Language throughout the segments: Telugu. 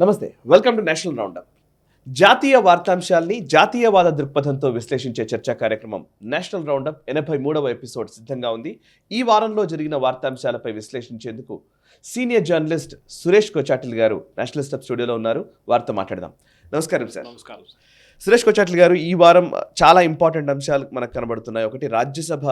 నమస్తే, వెల్కమ్ టు నేషనల్ రౌండప్. జాతీయ వార్తాంశాల్ని జాతీయవాద దృక్పథంతో విశ్లేషించే చర్చా కార్యక్రమం నేషనల్ రౌండప్ 83వ ఎపిసోడ్ సిద్ధంగా ఉంది. ఈ వారంలో జరిగిన వార్తాంశాలపై విశ్లేషించేందుకు సీనియర్ జర్నలిస్ట్ సురేష్ కొచాటిల్ గారు నేషనలిస్ట్ హబ్ స్టూడియోలో ఉన్నారు. వారితో మాట్లాడదాం. నమస్కారం సార్. నమస్కారం. సురేష్ కొచాటిల్ గారు, ఈ వారం చాలా ఇంపార్టెంట్ అంశాలు మనకు కనబడుతున్నాయి. ఒకటి, రాజ్యసభ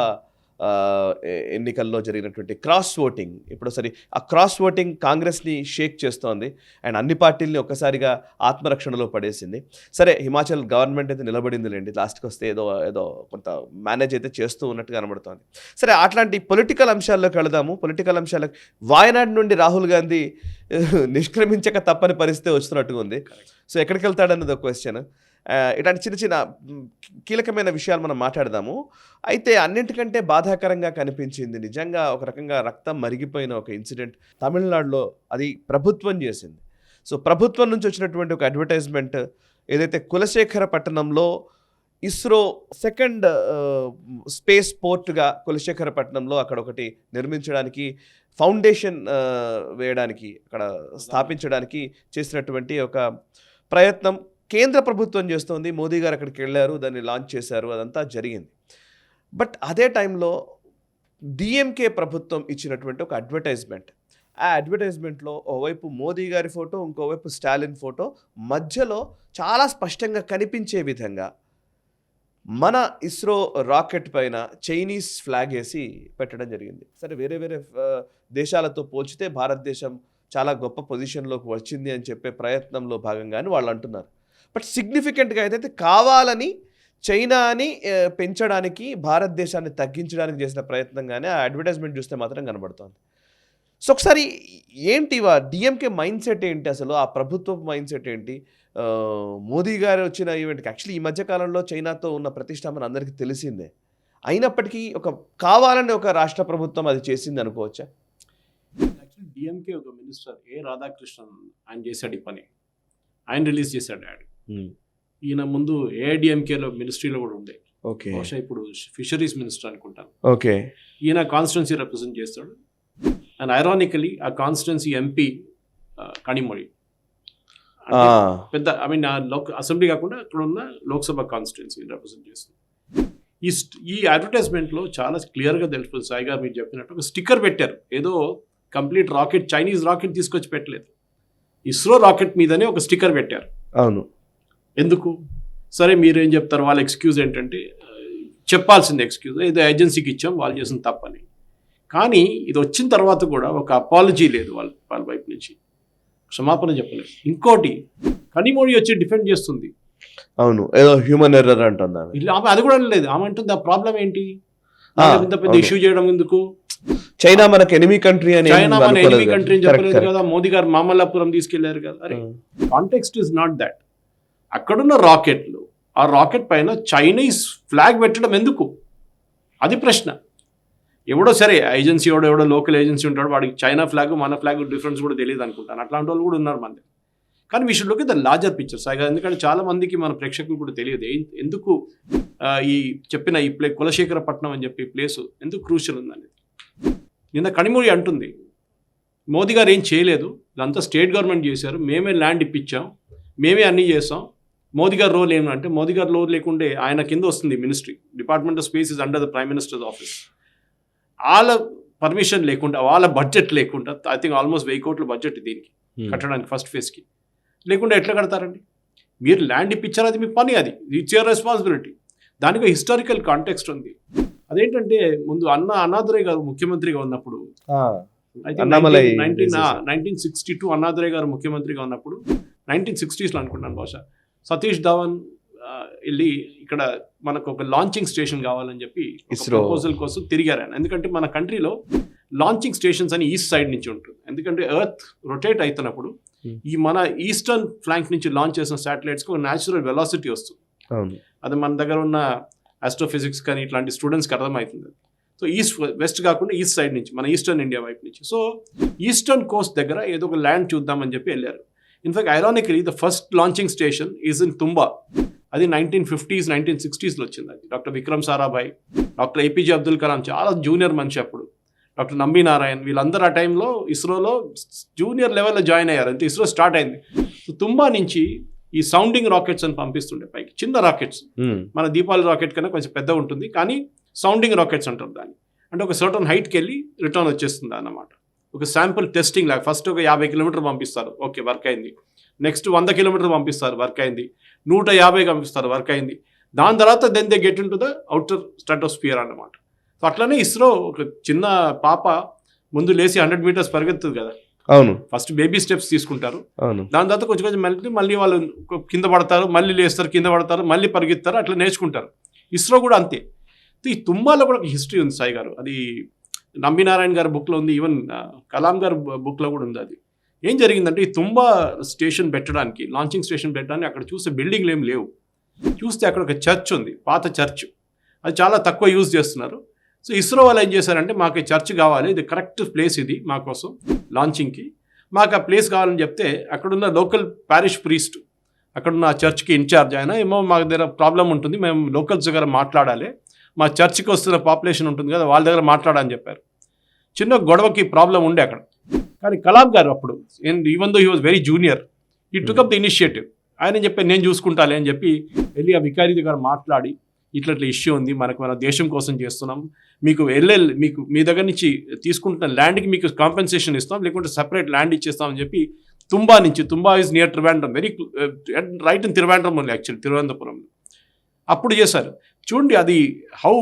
ఎన్నికల్లో జరిగినటువంటి క్రాస్ ఓటింగ్. ఇప్పుడు సరే, ఆ క్రాస్ ఓటింగ్ కాంగ్రెస్ని షేక్ చేస్తోంది అండ్ అన్ని పార్టీల్ని ఒక్కసారిగా ఆత్మరక్షణలో పడేసింది. సరే, హిమాచల్ గవర్నమెంట్ అయితే నిలబడిందిలేండి, లాస్ట్కి వస్తే ఏదో కొంత మేనేజ్ అయితే చేస్తూ ఉన్నట్టుగా కనబడుతోంది. సరే, అట్లాంటి పొలిటికల్ అంశాల్లోకి వెళదాము. పొలిటికల్ అంశాలకు వాయనాడ్ నుండి రాహుల్ గాంధీ నిష్క్రమించక తప్పని పరిస్థితి వస్తున్నట్టుగా ఉంది. సో ఎక్కడికి వెళ్తాడన్నది ఒక క్వశ్చన్. ఇలాంటి చిన్న చిన్న కీలకమైన విషయాలు మనం మాట్లాడదాము. అయితే అన్నింటికంటే బాధాకరంగా కనిపించింది నిజంగా ఒక రకంగా రక్తం మరిగిపోయిన ఒక ఇన్సిడెంట్ తమిళనాడులో. అది ప్రభుత్వం చేసింది. సో ప్రభుత్వం నుంచి వచ్చినటువంటి ఒక అడ్వర్టైజ్మెంట్ ఏదైతే కులశేఖరపట్నంలో ఇస్రో సెకండ్ స్పేస్ పోర్ట్గా కులశేఖరపట్నంలో అక్కడ ఒకటి నిర్మించడానికి, ఫౌండేషన్ వేయడానికి, అక్కడ స్థాపించడానికి చేసినటువంటి ఒక ప్రయత్నం కేంద్ర ప్రభుత్వం చేస్తోంది. మోదీ గారు అక్కడికి వెళ్ళారు, దాన్ని లాంచ్ చేశారు, అదంతా జరిగింది. బట్ అదే టైంలో డిఎంకే ప్రభుత్వం ఇచ్చినటువంటి ఒక అడ్వర్టైజ్మెంట్, ఆ అడ్వర్టైజ్మెంట్లో ఓవైపు మోదీ గారి ఫోటో, ఇంకోవైపు స్టాలిన్ ఫోటో, మధ్యలో చాలా స్పష్టంగా కనిపించే విధంగా మన ఇస్రో రాకెట్ పైన చైనీస్ ఫ్లాగ్ వేసి పెట్టడం జరిగింది. సరే, వేరే వేరే దేశాలతో పోల్చితే భారతదేశం చాలా గొప్ప పొజిషన్లోకి వచ్చింది అని చెప్పే ప్రయత్నంలో భాగంగానే వాళ్ళు అంటున్నారు. బట్ సిగ్నిఫికెంట్గా అయితే కావాలని చైనాని పెంచడానికి, భారతదేశాన్ని తగ్గించడానికి చేసిన ప్రయత్నంగానే ఆ అడ్వర్టైజ్మెంట్ చూస్తే మాత్రం కనబడుతోంది. సో ఒకసారి ఏంటి డిఎంకే మైండ్ సెట్ ఏంటి, అసలు ఆ ప్రభుత్వ మైండ్ సెట్ ఏంటి? మోదీ గారు వచ్చిన ఈవెంట్కి యాక్చువల్లీ ఈ మధ్యకాలంలో చైనాతో ఉన్న ప్రతిష్టంభన అందరికీ తెలిసిందే. అయినప్పటికీ కావాలని ఒక రాష్ట్ర ప్రభుత్వం అది చేసింది అనుకోవచ్చా? యాక్చువల్లీ డిఎంకే ఒక మినిస్టర్ రాధాకృష్ణన్ ఆయన చేశాడు ఈ పని. ఆయన రిలీజ్ చేశాడు యాడ్. ఈయన ముందు ఏఐడిఎంకేలో మినిస్ట్రీలో కూడా ఉండే. ఓకే, బహుశా ఇప్పుడు ఫిషరీస్ మినిస్టర్ అనుకుంటాను. ఓకే, ఈయన కాన్స్టిట్యున్సీ రిప్రజెంట్ చేస్తాడు. అండ్ ఐరానికలీ ఆ కాన్స్టిట్యున్సీ ఎంపీ కనిమొళి, పెద్ద అసెంబ్లీ కాకుండా అక్కడ ఉన్న లోక్సభ కాన్స్టిట్యున్సీ రిప్రజెంట్ చేస్తుంది. ఈ అడ్వర్టైజ్మెంట్లో చాలా క్లియర్గా తెలుస్తుంది. సాయి గారు మీరు చెప్పినట్టు ఒక స్టిక్కర్ పెట్టారు. ఏదో కంప్లీట్ రాకెట్, చైనీస్ రాకెట్ తీసుకొచ్చి పెట్టలేదు, ఇస్రో రాకెట్ మీదనే ఒక స్టిక్కర్ పెట్టారు. అవును. ఎందుకు? సరే, మీరేం చెప్తారు? వాళ్ళ ఎక్స్క్యూజ్ ఏంటంటే, చెప్పాల్సింది ఎక్స్క్యూజ్ ఏదో ఏజెన్సీకి ఇచ్చాం, వాళ్ళు చేసిన తప్పని. కానీ ఇది వచ్చిన తర్వాత కూడా ఒక అపాలజీ లేదు వాళ్ళ వైపు నుంచి, క్షమాపణ చెప్పలేదు. ఇంకోటి, కనిమొళి వచ్చి డిఫెండ్ చేస్తుంది. అవును, ఏదో హ్యూమన్ ఎర్రర్ అంటుంది ఆమె. అది కూడా లేదు. ఆమె అంటుంది ఆ ప్రాబ్లం ఏంటి, ఇంత పెద్ద ఇష్యూ చేయడం ఎందుకు? చైనా మనకు ఎనిమీ కంట్రీ అని, చైనా మన ఎనిమీ కంట్రీ అని చెప్పలేదు కదా. మోదీ గారు మామల్లాపురం తీసుకెళ్లారు కదా. అరే, కాంటెక్స్ట్ ఇస్ నాట్ దాట్. అక్కడున్న రాకెట్లు, ఆ రాకెట్ పైన చైనీస్ ఫ్లాగ్ పెట్టడం ఎందుకు? అది ప్రశ్న. ఎవడో సరే ఏజెన్సీ ఎవడో లోకల్ ఏజెన్సీ ఉంటాడు, వాడికి చైనా ఫ్లాగ్ మన ఫ్లాగ్ డిఫరెన్స్ కూడా తెలియదు అనుకుంటాను. అట్లాంటి వాళ్ళు కూడా ఉన్నారు మన దగ్గర. కానీ we should look at the larger picture Sai. ఎందుకంటే చాలా మందికి మన ప్రేక్షకులు కూడా తెలియదు ఎందుకు ఈ చెప్పిన ఈ కులశేఖరపట్నం అని చెప్పి ప్లేసు ఎందుకు క్రూషియల్ ఉందనేది. నిన్న కనిమొళి అంటుంది, మోదీ గారు ఏం చేయలేదు, ఇదంతా స్టేట్ గవర్నమెంట్ చేశారు, మేమే ల్యాండ్ ఇప్పించాం, మేమే అన్నీ చేసాం, మోదీ గారు రోల్ ఏమంటే, మోదీ గారు రోల్ లేకుండే ఆయన కింద వస్తుంది ministry, department of space is under the prime ministers office. వాళ్ళ పర్మిషన్ లేకుండా, వాళ్ళ బడ్జెట్ లేకుండా, ఐ థింక్ ఆల్మోస్ట్ 1000 కోట్ల బడ్జెట్ దీనికి కట్టడానికి ఫస్ట్ ఫేజ్కి, లేకుండా ఎట్లా కడతారండి? మీరు ల్యాండ్ ఇప్పించారు, అది మీ పని, అది ఇట్స్ యువర్ రెస్పాన్సిబిలిటీ. దానికి హిస్టారికల్ కాంటెక్స్ట్ ఉంది. అదేంటంటే, ముందు అన్నాదురై గారు ముఖ్యమంత్రిగా ఉన్నప్పుడు, 1962 అన్నాదురై గారు ముఖ్యమంత్రిగా ఉన్నప్పుడు, 1960s అనుకుంటాను బహుశా, సతీష్ ధవన్ వెళ్ళి ఇక్కడ మనకు ఒక లాంచింగ్ స్టేషన్ కావాలని చెప్పి ప్రపోజల్ కోసం తిరిగారు ఆయన. ఎందుకంటే మన కంట్రీలో లాంచింగ్ స్టేషన్స్ అని ఈస్ట్ సైడ్ నుంచి ఉంటుంది. ఎందుకంటే ఎర్త్ రొటేట్ అవుతున్నప్పుడు ఈ మన ఈస్టర్న్ ఫ్లాంక్ నుంచి లాంచ్ చేసిన శాటిలైట్స్కి ఒక న్యాచురల్ వెలాసిటీ వస్తుంది. అది మన దగ్గర ఉన్న ఆస్ట్రోఫిజిక్స్ కానీ ఇట్లాంటి స్టూడెంట్స్కి అర్థమవుతుంది. సో ఈస్ట్ వెస్ట్ కాకుండా ఈస్ట్ సైడ్ నుంచి, మన ఈస్టర్న్ ఇండియా వైపు నుంచి. సో ఈస్టర్న్ కోస్ట్ దగ్గర ఏదో ఒక ల్యాండ్ చూద్దామని చెప్పి వెళ్ళారు. In fact ironically the first launching station is in Thumba. అది 1950s 1960sలో వచ్చింది. అది doctor Vikram Sarabhai, doctor APJ Abdul Kalam, చాలా జూనియర్ మనిషి అప్పుడు, డాక్టర్ నంబి నారాయణ్, వీళ్ళందరూ ఆ టైంలో ఇస్రోలో జూనియర్ లెవెల్లో జాయిన్ అయ్యారు. అంతే ఇస్రో స్టార్ట్ అయింది. సో సో తుంబా నుంచి ఈ సౌండింగ్ రాకెట్స్ అని పంపిస్తుండే పైకి, చిన్న రాకెట్స్, మన దీపావళి రాకెట్ కన్నా కొంచెం పెద్ద ఉంటుంది కానీ సౌండింగ్ రాకెట్స్ అంటారు దాన్ని. అంటే ఒక సర్టన్ హైట్కి వెళ్ళి రిటర్న్ వచ్చేస్తుంది అన్నమాట. ఒక శాంపుల్ టెస్టింగ్ లాగా ఫస్ట్ ఒక 50 కిలోమీటర్ పంపిస్తారు, ఓకే వర్క్ అయింది. నెక్స్ట్ 100 కిలోమీటర్ పంపిస్తారు, వర్క్ అయింది. 150 పంపిస్తారు, వర్క్ అయింది. దాని తర్వాత then they get into the outer stratosphere అన్నమాట. సో అట్లనే ఇస్రో ఒక చిన్న పాప ముందు లేచి 100 మీటర్స్ పరిగెత్తుంది కదా, అవును, ఫస్ట్ బేబీ స్టెప్స్ తీసుకుంటారు. అవును, దాని తర్వాత కొంచెం కొంచెం మళ్ళీ వాళ్ళు కింద పడతారు, మళ్ళీ లేస్తారు, కింద పడతారు, మళ్ళీ పరిగెత్తారు, అట్లా నేర్చుకుంటారు. ఇస్రో కూడా అంతే. ఈ తుంబాలో కూడా ఒక హిస్టరీ ఉంది సాయి గారు, అది నంబినారాయణ గారి బుక్లో ఉంది, ఈవెన్ కలాం గారి బుక్లో కూడా ఉంది. అది ఏం జరిగిందంటే, ఈ తుంబా స్టేషన్ పెట్టడానికి, లాంచింగ్ స్టేషన్ పెట్టడానికి అక్కడ చూస్తే బిల్డింగ్లు ఏం లేవు. చూస్తే అక్కడ ఒక చర్చ్ ఉంది, పాత చర్చ్, అది చాలా తక్కువ యూజ్ చేస్తున్నారు. సో ఇస్రో వాళ్ళు ఏం చేశారంటే, మాకు ఈ చర్చ్ కావాలి, ఇది కరెక్ట్ ప్లేస్ ఇది మా కోసం లాంచింగ్కి, మాకు ఆ ప్లేస్ కావాలని చెప్తే అక్కడున్న లోకల్ ప్యారిష్ ప్రీస్ట్, అక్కడున్న ఆ చర్చ్కి ఇన్ఛార్జ్ ఆయన, ఏమో మా దగ్గర ప్రాబ్లం ఉంటుంది, మేము లోకల్స్ దగ్గర మాట్లాడాలి, మా చర్చ్కి వస్తున్న పాపులేషన్ ఉంటుంది కదా వాళ్ళ దగ్గర మాట్లాడాలని చెప్పారు. చిన్న గొడవకి ప్రాబ్లం ఉండే అక్కడ. కానీ కలాం గారు అప్పుడు, even though he was very junior, ఈ టుక్ అప్ ది ఇనిషియేటివ్. ఆయన చెప్పి నేను చూసుకుంటాలే అని చెప్పి వెళ్ళి ఆ వికారీ దగ్గర మాట్లాడి, ఇట్లా ఇష్యూ ఉంది, మన దేశం కోసం చేస్తున్నాం, మీకు మీకు మీ దగ్గర నుంచి తీసుకుంటున్న ల్యాండ్కి మీకు కాంపెన్సేషన్ ఇస్తాం, లేకుంటే సపరేట్ ల్యాండ్ ఇచ్చేస్తామని చెప్పి తుంబా నుంచి, Thumba is near Trivandrum, very right in Trivandrum ఉంది యాక్చువల్లీ, తిరువనంతపురంలో అప్పుడు చేశారు. చూడండి అది how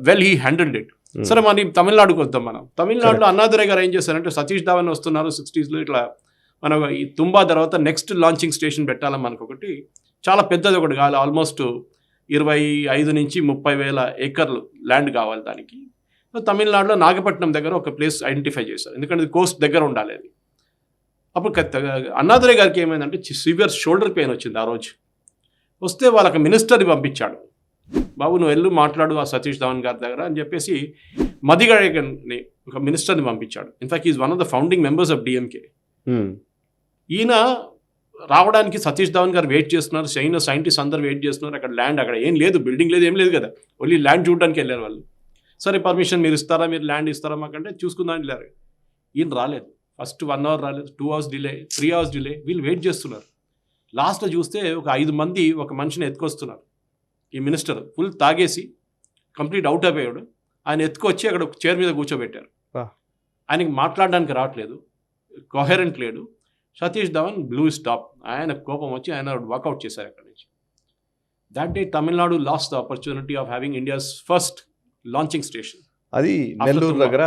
well he handled it. సరే మన తమిళనాడుకు వద్దాం. మనం తమిళనాడులో అన్నాదురై గారు ఏం చేశారంటే, సతీష్ ధావన్ వస్తున్నారు 60s, ఇట్లా మన ఈ తుంబా తర్వాత నెక్స్ట్ లాంచింగ్ స్టేషన్ పెట్టాలని మనకు ఒకటి చాలా పెద్దది ఒకటి కావాలి, ఆల్మోస్ట్ 25 నుంచి 30,000 ఏకర్లు ల్యాండ్ కావాలి దానికి. సో తమిళనాడులో నాగపట్నం దగ్గర ఒక ప్లేస్ ఐడెంటిఫై చేశారు, ఎందుకంటే కోస్ట్ దగ్గర ఉండాలి అది. అప్పుడు అన్నాదురై గారికి ఏమైందంటే సివియర్ షోల్డర్ పెయిన్ వచ్చింది ఆ రోజు. వస్తే వాళ్ళకి మినిస్టర్ని పంపించాడు, బాబు నువ్వు వెళ్ళు మాట్లాడు ఆ సతీష్ ధావన్ గారి దగ్గర అని చెప్పేసి మదిగని ఒక మినిస్టర్ని పంపించాడు. In fact is one of the founding members of DMK. ఈయన రావడానికి సతీష్ ధావన్ గారు వెయిట్ చేస్తున్నారు, సైంటిస్ట్ అందరు వెయిట్ చేస్తున్నారు. అక్కడ ల్యాండ్, అక్కడ ఏం లేదు, బిల్డింగ్ లేదు, ఏం లేదు కదా, ఓన్లీ ల్యాండ్ చూడడానికి వెళ్ళారు వాళ్ళు. సరే పర్మిషన్ మీరు ఇస్తారా, మీరు ల్యాండ్ ఇస్తారా మాకంటే చూసుకుందాం వెళ్ళారు. ఈయన రాలేదు, ఫస్ట్ 1 hour రాలేదు, 2 hours డిలే, 3 hours డిలే, వీళ్ళు వెయిట్ చేస్తున్నారు. లాస్ట్లో చూస్తే ఒక 5 మంది ఒక మనిషిని ఎత్తుకొస్తున్నారు. ఈ మినిస్టర్ ఫుల్ తాగేసి కంప్లీట్ అవుట్ అయిపోయాడు. ఆయన ఎత్తుకొచ్చి అక్కడ ఒక చైర్ మీద కూర్చోబెట్టారు. ఆయనకి మాట్లాడడానికి రావట్లేదు, కొహెరెంట్ లేడు. సతీష్ ధావన్ బ్లూ స్టాప్, ఆయన కోపం వచ్చి ఆయన వాకౌట్ చేశారు అక్కడి నుంచి. That day Tamil Nadu last the opportunity of having India's first launching station. అది నెల్లూరు దగ్గర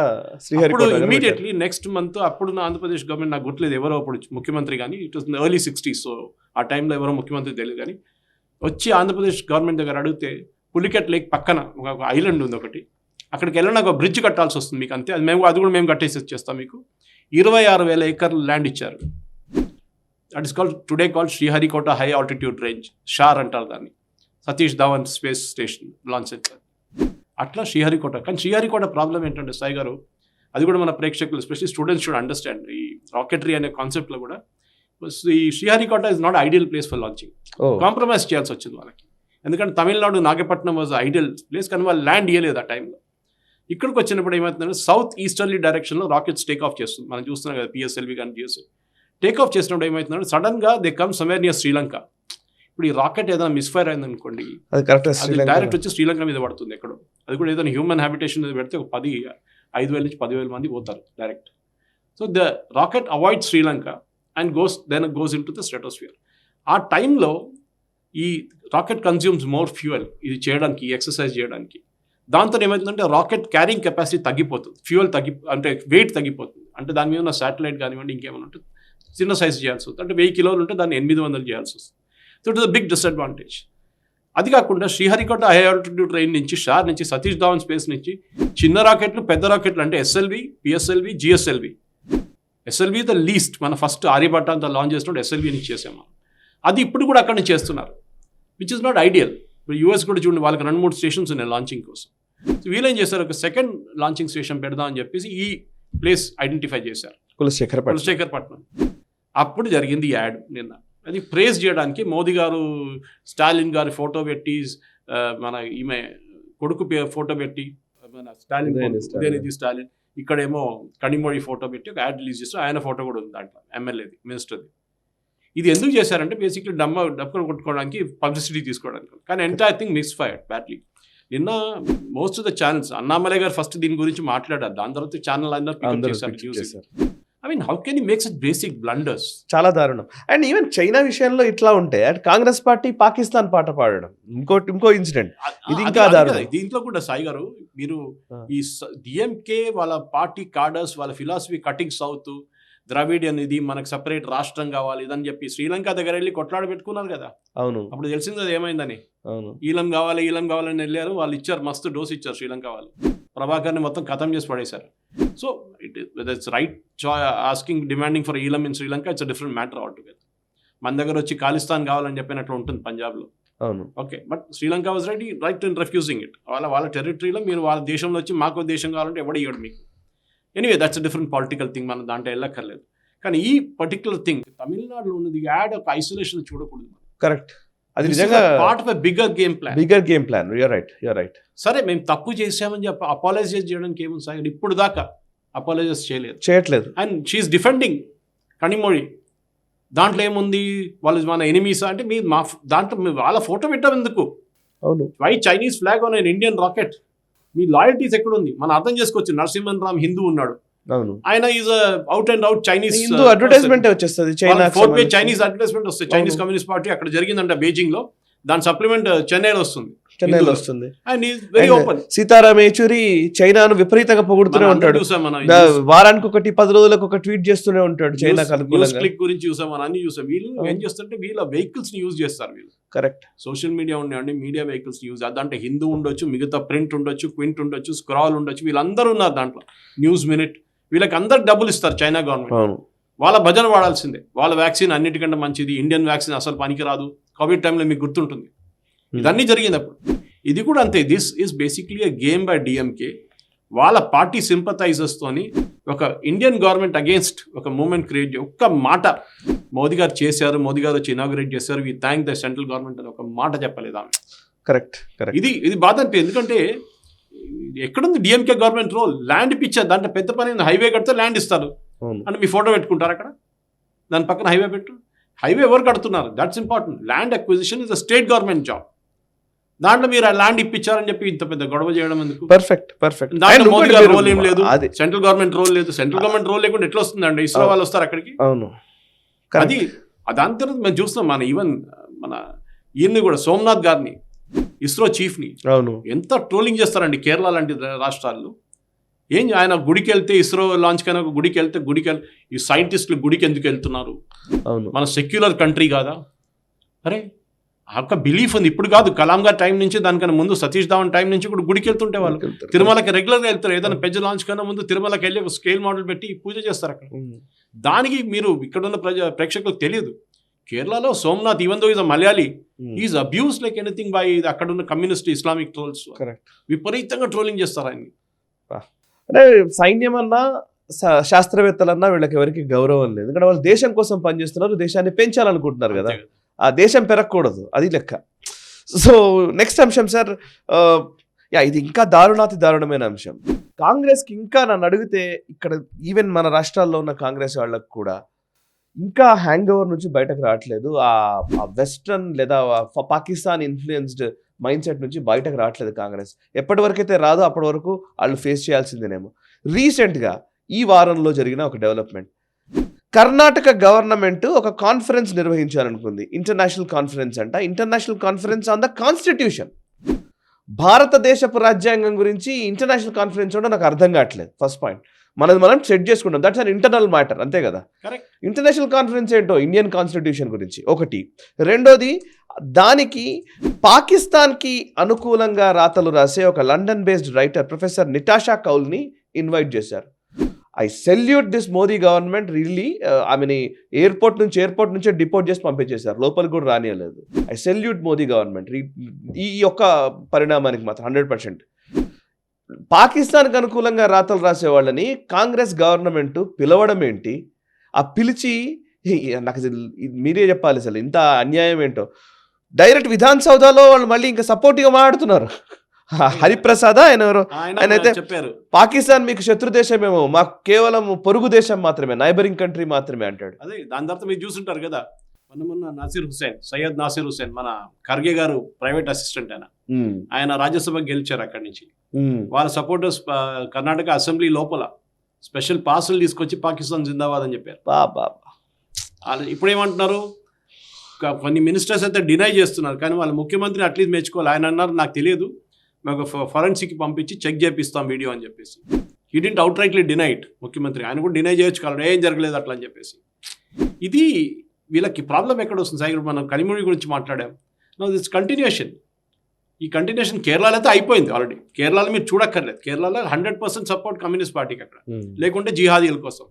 ఇమీడియట్లీ నెక్స్ట్ మంత్ అప్పుడున్న ఆంధ్రప్రదేశ్ గవర్నమెంట్, నాకు గుర్తులేదు ఎవరో అప్పుడు ముఖ్యమంత్రి, కానీ it was early 60s, so ఆ టైంలో ఎవరో ముఖ్యమంత్రి తెలియదు, కానీ వచ్చి ఆంధ్రప్రదేశ్ గవర్నమెంట్ దగ్గర అడిగితే పులికెట్ లేక్ పక్కన ఒక ఐలాండ్ ఉంది ఒకటి, అక్కడికి వెళ్ళినా ఒక బ్రిడ్జ్ కట్టాల్సి వస్తుంది మీకు, అంతే, అది కూడా మేము కట్టేసి వచ్చేస్తాం మీకు. 26,000 ఏకర్లు ల్యాండ్ ఇచ్చారు. That is today called Sriharikota high altitude range, SHAR అంటారు దాన్ని. Satish Dhawan space station launch చేశారు అట్లా శ్రీహరికోట. కానీ శ్రీహరికోట ప్రాబ్లం ఏంటంటే సాయి గారు, అది కూడా మన ప్రేక్షకులు ఎస్పెషల్లీ స్టూడెంట్స్ షుడ్ అండర్స్టాండ్, ఈ రాకెటరీ అనే కాన్సెప్ట్లో కూడా ఈ Sriharikota is not ideal place for launching. Compromise చేయాల్సి వచ్చింది వాళ్ళకి, ఎందుకంటే Tamil Nadu Nagapattinam was ideal place, కానీ వాళ్ళు ల్యాండ్ ఇవ్వలేదు ఆ టైంలో. ఇక్కడికి వచ్చినప్పుడు ఏమవుతుందంటే సౌత్ ఈస్టర్లీ డైరెక్షన్లో రాకెట్స్ టేక్ ఆఫ్ చేస్తుంది, మనం చూస్తున్నాం కదా పిఎస్ఎల్వి కానీ జిఎస్ఎల్. టేక్ ఆఫ్ చేసినప్పుడు ఏమవుతుందంటే సడన్గా they come somewhere near Sri Lanka. ఇప్పుడు ఈ రాకెట్ ఏదైనా మిస్ఫైర్ అయింది అనుకోండి, అది డైరెక్ట్ వచ్చి శ్రీలంక మీద పడుతుంది ఎక్కడో. అది కూడా ఏదైనా హ్యూమన్ హ్యాబిటేషన్ మీద పెడితే ఒక 5,000 నుంచి 10,000 మంది పోతారు direct. So the rocket avoid Sri Lanka and goes into the stratosphere. ఆ టైంలో ఈ రాకెట్ కన్జ్యూమ్స్ మోర్ ఫ్యూయల్, ఇది చేయడానికి, ఈ ఎక్సర్సైజ్ చేయడానికి. దాంతో ఏమవుతుందంటే రాకెట్ క్యారింగ్ కెపాసిటీ తగ్గిపోతుంది, ఫ్యూయల్ అంటే వెయిట్ తగ్గిపోతుంది. అంటే దాని మీద ఉన్న శాటిలైట్ కానివ్వండి ఇంకేమైనా ఉంటే చిన్న సైజ్ చేయాల్సి వస్తుంది. అంటే 1000 కిలోలు ఉంటే దాన్ని 800 చేయాల్సి వస్తుంది. So it is a big disadvantage. అది కాకుండా శ్రీహరికోట హై ఆల్టిట్యూడ్ రేంజ్ నుంచి, షార్ నుంచి, సతీష్ ధావన్ స్పేస్ నుంచి చిన్న రాకెట్లు, పెద్ద రాకెట్లు అంటే SLV, PSLV, GSLV. SLV the least, మన ఫస్ట్ ఆర్యభట్ట అంతా లాంచ్ చేసినప్పుడు ఎస్ఎల్వి నుంచి చేసాము. అది ఇప్పుడు కూడా అక్కడ నుంచి చేస్తున్నారు, విచ్ ఇస్ నాట్ ఐడియల్. ఇప్పుడు యూఎస్ కూడా చూడండి, వాళ్ళకి 2-3 స్టేషన్స్ ఉన్నాయి లాంచింగ్ కోసం. సో వీళ్ళేం చేశారు, ఒక సెకండ్ లాంచింగ్ స్టేషన్ పెడదామని చెప్పేసి ఈ ప్లేస్ ఐడెంటిఫై చేశారు, కులశేఖరపట్నం. అప్పుడు జరిగింది యాడ్ నిన్న. అది ప్రేజ్ చేయడానికి మోదీ గారు స్టాలిన్ గారి ఫోటో పెట్టి, మన ఈమె కొడుకు ఫోటో పెట్టి, మన ఉదయనిధి స్టాలిన్, ఇక్కడేమో కనిమొഴി ఫోటో పెట్టి ఒక యాడ్ రిలీజ్ చేస్తారు. ఆయన ఫోటో కూడా ఉంది దాంట్లో, ఎమ్మెల్యేది, మినిస్టర్ది. ఇది ఎందుకు చేశారంటే బేసిక్లీ డబ్బులు కొట్టుకోవడానికి, పబ్లిసిటీ తీసుకోవడానికి. కానీ entire thing misfired badly. నిన్న most of the channels, Annamalai garu first దీని గురించి మాట్లాడారు, దాని తర్వాత ఛానల్ అందరూ చేశారు. I mean how can you make such basic blunders? చాలా దారుణం. అండ్ ఈవెన్ చైనా విషయంలో ఇట్లా ఉంటే అటు కాంగ్రెస్ పార్టీ పాకిస్తాన్ పాట పాడడం ఇంకో ఇన్సిడెంట్, ఇది ఇంకా దారుణం. దీంట్లో కూడా సాయి గారు, మీరు ఈ డిఎంకే వాళ్ళ పార్టీ కార్డర్స్, వాళ్ళ ఫిలాసఫీ కటింగ్ సౌత్, ద్రవిడియన్, ఇది మనకు సపరేట్ రాష్ట్రం కావాలి ఇదని చెప్పి శ్రీలంక దగ్గర వెళ్ళి కొట్లాడ పెట్టుకున్నారు కదా. అవును, అప్పుడు తెలిసింది అది ఏమైందని. అవును, ఈలం కావాలని వెళ్ళారు వాళ్ళు, ఇచ్చారు, మస్తు డోస్ ఇచ్చారు శ్రీలంక వాళ్ళు, ప్రభాకర్ని మొత్తం ఖతం చేసి పడేశారు. So it's right asking, demanding for ఈలం in Sri Lanka, it's a different matter all together. మన దగ్గర వచ్చి ఖాళిస్తాన్ కావాలని చెప్పినట్లు ఉంటుంది పంజాబ్లో. అవును, okay, but Sri Lanka was right in refusing it. వాళ్ళ టెరిటరీలో మీరు వాళ్ళ దేశంలో వచ్చి మాకు దేశం కావాలంటే ఎవడు ఇవ్వడు మీకు. Anyway that's a different political thing, మనం దాంట్లో వెళ్ళక్కర్లేదు. కానీ ఈ పర్టికులర్ థింగ్ తమిళనాడులో ఉన్నది, యాడ్ ఒక ఐసోలేషన్ చూడకూడదు. కరెక్ట్, అది నిజంగా part of a bigger game plan. You're right. సరే, మేము తప్పు చేసామని చెప్పి అపాలజైజ్ చేయడానికి ఏముంది సార్? ఇప్పుడు దాకా అపాలజైజ్ చేయట్లేదు. And she is defending Kanimozhi. దాంట్లో ఏముంది, వాళ్ళు మన ఎనిమీస్ అంటే మీరు మా దాంట్లో వాళ్ళ ఫోటో పెట్టాం ఎందుకు? అవును, why Chinese flag on an Indian rocket? మీ లాయల్టీస్ ఎక్కడుంది? మనం అర్థం చేసుకోవచ్చు. నరసింహన్ రామ్ హిందూ ఉన్నాడు, అవును, ఆయన is out and out Chinese. Hindu advertisement వచ్చేస్తుంది, చైనీస్ అడ్వర్టైజ్మెంట్ వస్తుంది. చైనీస్ కమ్యూనిస్ట్ పార్టీ అక్కడ జరిగిందంట బీజింగ్ లో, దాని సప్లిమెంట్ చెన్నైలో వస్తుంది. And is very open. Sitaram Yechury చైనాను విపరీతంగా పొగుడుతూనే ఉంటాడు, వారానికి ఒకటి 10 రోజులకు ఒక ట్వీట్ చేస్తూనే ఉంటాడు చైనా క్లిక్ గురించి చూసాం, మనం అన్ని చూసాం. వీళ్ళు ఏం చేస్తుంటే వీళ్ళ వెహికల్స్ ని యూజ్ చేస్తారు వీళ్ళు. కరెక్ట్, సోషల్ మీడియా ఉండండి, మీడియా వెహికల్స్ యూజ్, దాంట్లో హిందూ ఉండొచ్చు, మిగతా ప్రింట్ ఉండొచ్చు, క్వింట్ ఉండొచ్చు, స్క్రాల్ ఉండొచ్చు, వీళ్ళందరూ ఉన్నారు దాంట్లో. న్యూస్ మినిట్, వీళ్ళకి అందరికి డబ్బులు ఇస్తారు చైనా గవర్నమెంట్. వాళ్ళ భజన వాడాల్సిందే. వాళ్ళ వ్యాక్సిన్ అన్నిటికంటే మంచిది, ఇండియన్ వ్యాక్సిన్ అసలు పనికిరాదు. కోవిడ్ టైంలో మీకు గుర్తుంటుంది ఇదన్నీ జరిగినప్పుడు. ఇది కూడా అంతే. This is basically a game by DMK. వాళ్ళ పార్టీ సింపథైజర్స్ తోని ఒక ఇండియన్ గవర్నమెంట్ అగేన్స్ట్ ఒక మూవ్మెంట్ క్రియేట్ చేసి, ఒక్క మాట మోదీ గారు చేశారు, మోదీ గారు వచ్చి ఇనాగ్రేట్ చేశారు, we thank the central government అని ఒక మాట చెప్పలేదు ఆమె. కరెక్ట్. ఇది బాధ అనిపించింది. ఎందుకంటే ఎక్కడుంది డిఎంకే గవర్నమెంట్ రోల్? ల్యాండ్ ఇప్పించారు, దాంట్లో పెద్ద పని హైవే కడితే ల్యాండ్ ఇస్తారు అంటే మీ ఫోటో పెట్టుకుంటారు అక్కడ, దాని పక్కన హైవే పెట్టు. హైవే ఎవరు కడుతున్నారు? That's important. Land acquisition is a state government job. దాంట్లో మీరు ఆ ల్యాండ్ ఇప్పించారని చెప్పి ఇంత పెద్ద గొడవ చేయడం ఎందుకు? పర్ఫెక్ట్. దాంట్లో మోదీ గారి రోల్ ఏం లేదు, సెంట్రల్ గవర్నమెంట్ రోల్ లేదు. సెంట్రల్ గవర్నమెంట్ రోల్ లేకుండా ఎట్లా వస్తుందండి? ఇస్రో వాళ్ళు వస్తారు అక్కడికి. అవును, అది దాని తర్వాత మేము చూస్తాం. మన ఈయన్ని కూడా, సోమనాథ్ గారిని, ఇస్రో చీఫ్ని, అవును, ఎంత ట్రోలింగ్ చేస్తారండి కేరళ లాంటి రాష్ట్రాల్లో. ఆయన గుడికి వెళ్తే, ఇస్రో లాంచ్ కైనా గుడికి వెళ్తే, ఈ సైంటిస్టులు గుడికి ఎందుకు వెళ్తున్నారు? అవును, మన సెక్యులర్ కంట్రీ కాదా? అరే ఒక బిలీఫ్ ఉంది. ఇప్పుడు కాదు, కలాం గారి టైం నుంచి, దానికన్నా ముందు సతీష్ ధావన్ టైం నుంచి కూడా గుడికి వెళ్తుంటే వాళ్ళు తిరుమలకి రెగ్యులర్గా వెళ్తారు. ఏదైనా పెద్ద లాంచ్ కన్నా ముందు తిరుమలకి వెళ్ళి ఒక స్కేల్ మోడల్ పెట్టి పూజ చేస్తారు అక్కడ. దానికి మీరు ఇక్కడున్న ప్రేక్షకులకు తెలియదు. కేరళలో Somnath, even though is a Malayali, is abuse like anything by అక్కడున్న కమ్యూనిస్ట్ ఇస్లామిక్ ట్రోల్స్. విపరీతంగా ట్రోలింగ్ చేస్తారు ఆయన్ని. అంటే సైన్యం అన్నా, శాస్త్రవేత్తలన్నా వీళ్ళకి ఎవరికి గౌరవం లేదు. ఎందుకంటే వాళ్ళు దేశం కోసం పనిచేస్తున్నారు, దేశాన్ని పెంచాలనుకుంటున్నారు కదా. ఆ దేశం పెరగకూడదు, అది లెక్క. సో నెక్స్ట్ అంశం సార్, ఇది ఇంకా దారుణమైన అంశం. కాంగ్రెస్కి ఇంకా నన్ను అడిగితే, ఇక్కడ ఈవెన్ మన రాష్ట్రాల్లో ఉన్న కాంగ్రెస్ వాళ్ళకు కూడా ఇంకా హ్యాంగ్ ఓవర్ నుంచి బయటకు రావట్లేదు. ఆ వెస్ట్రన్ లేదా పాకిస్తాన్ ఇన్ఫ్లుయెన్స్డ్ మైండ్ సెట్ నుంచి బయటకు రావట్లేదు కాంగ్రెస్. ఎప్పటి వరకు అయితే రాదో అప్పటి వరకు వాళ్ళు ఫేస్ చేయాల్సిందేనేమో. రీసెంట్గా ఈ వారంలో జరిగిన ఒక డెవలప్మెంట్, కర్ణాటక గవర్నమెంట్ ఒక కాన్ఫరెన్స్ నిర్వహించాలనుకుంది. ఇంటర్నేషనల్ కాన్ఫరెన్స్ అంట. International conference on the constitution. భారతదేశపు రాజ్యాంగం గురించి ఇంటర్నేషనల్ కాన్ఫరెన్స్ కూడా నాకు అర్థం కావట్లేదు. ఫస్ట్ పాయింట్, మనం సెట్ చేసుకుంటాం, దట్స్ అన్ ఇంటర్నల్ మ్యాటర్, అంతే కదా. ఇంటర్నేషనల్ కాన్ఫరెన్స్ ఏంటో ఇండియన్ కాన్స్టిట్యూషన్ గురించి ఒకటి. రెండోది, దానికి పాకిస్తాన్కి అనుకూలంగా రాతలు రాసే ఒక London based writer professor Nitasha కౌల్ని ఇన్వైట్ చేశారు. I salute this Modi government really. ఆమెని ఎయిర్పోర్ట్ నుంచే డిపోర్ట్ చేసి పంపించేశారు, లోపలికి కూడా రానియలేదు. ఐ సెల్యూట్ మోదీ గవర్నమెంట్ ఈ యొక్క పరిణామానికి మాత్రం 100%. పాకిస్తాన్కి అనుకూలంగా రాతలు రాసే వాళ్ళని కాంగ్రెస్ గవర్నమెంట్ పిలవడం ఏంటి? ఆ పిలిచి, నాకు మీరే చెప్పాలి అసలు ఇంత అన్యాయం ఏంటో. డైరెక్ట్ విధాన్ సౌదాలో వాళ్ళు మళ్ళీ ఇంకా సపోర్టివ్గా మాట్లాడుతున్నారు. హరిప్రసాద్ ఆయన అయితే చెప్పారు, పాకిస్తాన్ మీకు శత్రు దేశమేమో, మాకు కేవలం పొరుగు దేశం మాత్రమే, నైబరింగ్ కంట్రీ మాత్రమే అంటాడు. అదే దాని తర్వాత మీరు చూసుంటారు కదా, మొన్న సయ్యద్ నాసిర్ హుసేన్ మన ఖర్గే గారు ప్రైవేట్ అసిస్టెంట్ ఆయన రాజ్యసభ గెలిచారు అక్కడి నుంచి. వాళ్ళ సపోర్టర్స్ కర్ణాటక అసెంబ్లీ లోపల స్పెషల్ పాసులు తీసుకొచ్చి పాకిస్తాన్ జిందాబాద్ అని చెప్పారు. ఇప్పుడు ఏమంటున్నారు, కొన్ని మినిస్టర్స్ అయితే డినై చేస్తున్నారు, కానీ వాళ్ళ ముఖ్యమంత్రిని అట్లీస్ట్ మెచ్చుకోవాలి. ఆయన అన్నారు నాకు తెలియదు, మాకు ఫరెన్సిక్ పంపించి చెక్ చేపిస్తాం వీడియో అని చెప్పేసి. He didn't out rightly deny it ముఖ్యమంత్రి, ఆయన కూడా డినై చేయొచ్చు కాదు, ఏం జరగలేదు అట్లా అని చెప్పేసి. ఇది వీళ్ళకి ప్రాబ్లం ఎక్కడ వస్తుంది సార్? మనం కనిమొഴി గురించి మాట్లాడాం, నో దిస్ కంటిన్యూషన్. ఈ కంటిన్యూషన్ కేరళలో అయితే అయిపోయింది ఆల్రెడీ. కేరళలో మీరు చూడక్కర్లేదు, కేరళలో 100% సపోర్ట్ కమ్యూనిస్ట్ పార్టీకి అక్కడ, లేకుంటే జిహాదీల కోసం.